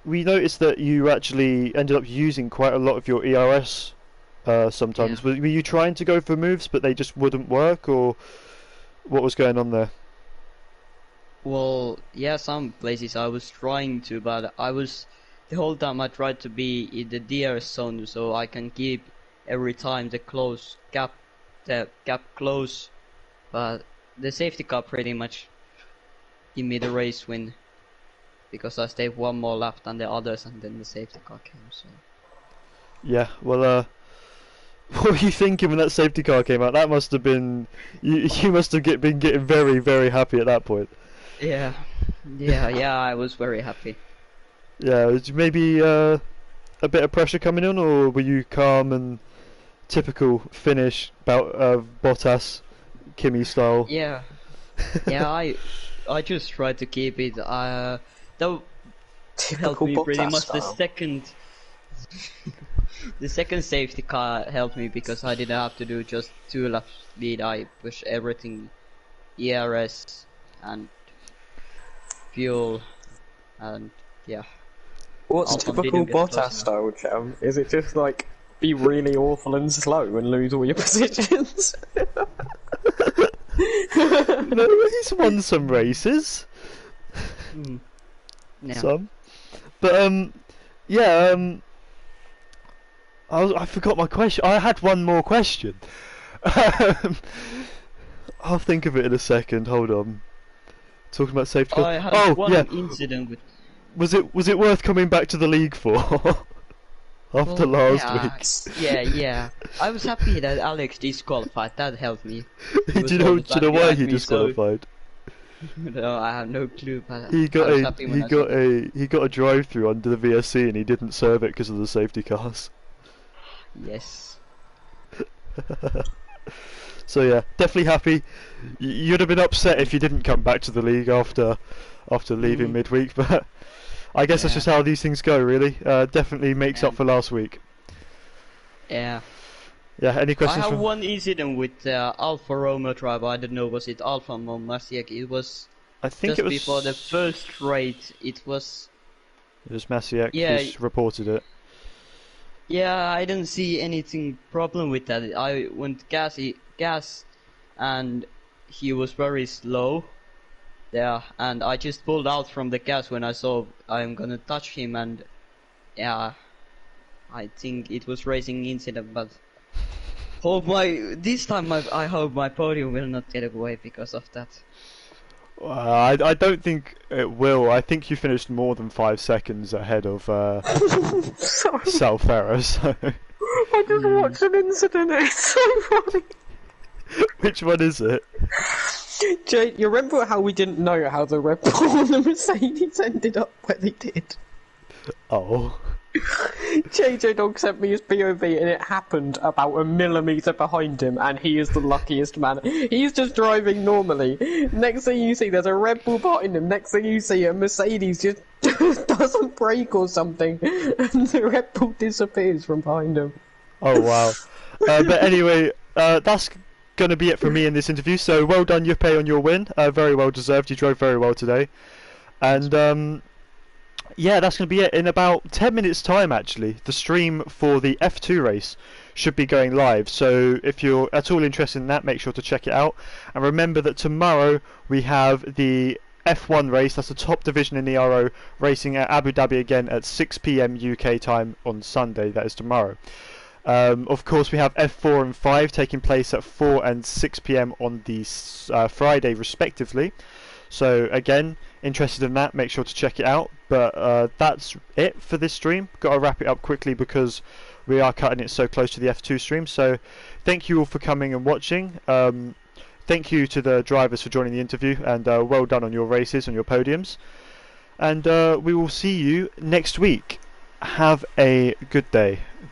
We noticed that you actually ended up using quite a lot of your ERS sometimes. Yeah. Were you trying to go for moves, but they just wouldn't work, or what was going on there? Well, yeah, some places I was trying to, but the whole time I tried to be in the DRS zone so I can keep every time the gap close, but the safety car pretty much give me the race win because I stayed one more lap than the others, and then the safety car came. So Yeah. Well, what were you thinking when that safety car came out? That must have been you must have been getting very, very happy at that point. yeah, I was very happy. Yeah, was maybe a bit of pressure coming on, or were you calm and typical Finnish Bottas, Kimi style? Yeah, I just tried to keep it. That helped me pretty much. The second safety car helped me because I didn't have to do just 2 laps speed. I pushed everything, ERS and fuel, and yeah. What's Alpha typical didn't get close Bottas enough. style, Cham? Is it just like be really awful and slow and lose all your positions? No, he's won some races. Yeah. Some, but yeah, I forgot my question. I had one more question. I'll think of it in a second. Hold on. Talking about safety car. I had one yeah. incident with. Was it worth coming back to the league for after last week? Yeah. I was happy that Alex disqualified. That helped me. Do you know why he disqualified? No, I have no clue. But He got I was a happy when I he got a drive-through under the VSC and he didn't serve it because of the safety cars. Yes. So yeah, definitely happy. You'd have been upset if you didn't come back to the league after leaving midweek, but I guess that's Yeah. just how these things go, really. Definitely makes up for last week. Yeah. Yeah. Any I questions? have From... one incident with Alfa Romeo driver. I don't know, was it Alfa or Masiek? It was I think just it was before the first race. It was. It was Masiek Yeah. who's reported it. Yeah, I didn't see anything problem with that. I went gas, and he was very slow. Yeah, and I just pulled out from the gas when I saw I'm gonna touch him, and yeah, I think it was racing incident, but this time I hope my podium will not get away because of that. I don't think it will. I think you finished more than 5 seconds ahead of Sorry, Sal Ferrer. So. I just watched an incident. It's so funny. Which one is it? Jay, you remember how we didn't know how the Red Bull and the Mercedes ended up where they did? Oh. JJ Dog sent me his POV and it happened about a millimetre behind him, and he is the luckiest man. He's just driving normally. Next thing you see, there's a Red Bull behind him. Next thing you see, a Mercedes just doesn't brake or something, and the Red Bull disappears from behind him. Oh wow. But anyway, that's going to be it for me in this interview. So well done, Yuppie, on your win. Very well deserved. You drove very well today. And yeah, that's going to be it. In about 10 minutes time, actually, the stream for the F2 race should be going live. So if you're at all interested in that, make sure to check it out. And remember that tomorrow we have the F1 race, that's the top division in the RO, racing at Abu Dhabi again at 6 PM UK time on Sunday. That is tomorrow. Of course, we have F4 and 5 taking place at 4 and 6 PM on the Friday respectively. So again, interested in that, make sure to check it out. But that's it for this stream. Got to wrap it up quickly because we are cutting it so close to the F2 stream. So thank you all for coming and watching. Thank you to the drivers for joining the interview, and well done on your races, on your podiums. And we will see you next week. Have a good day.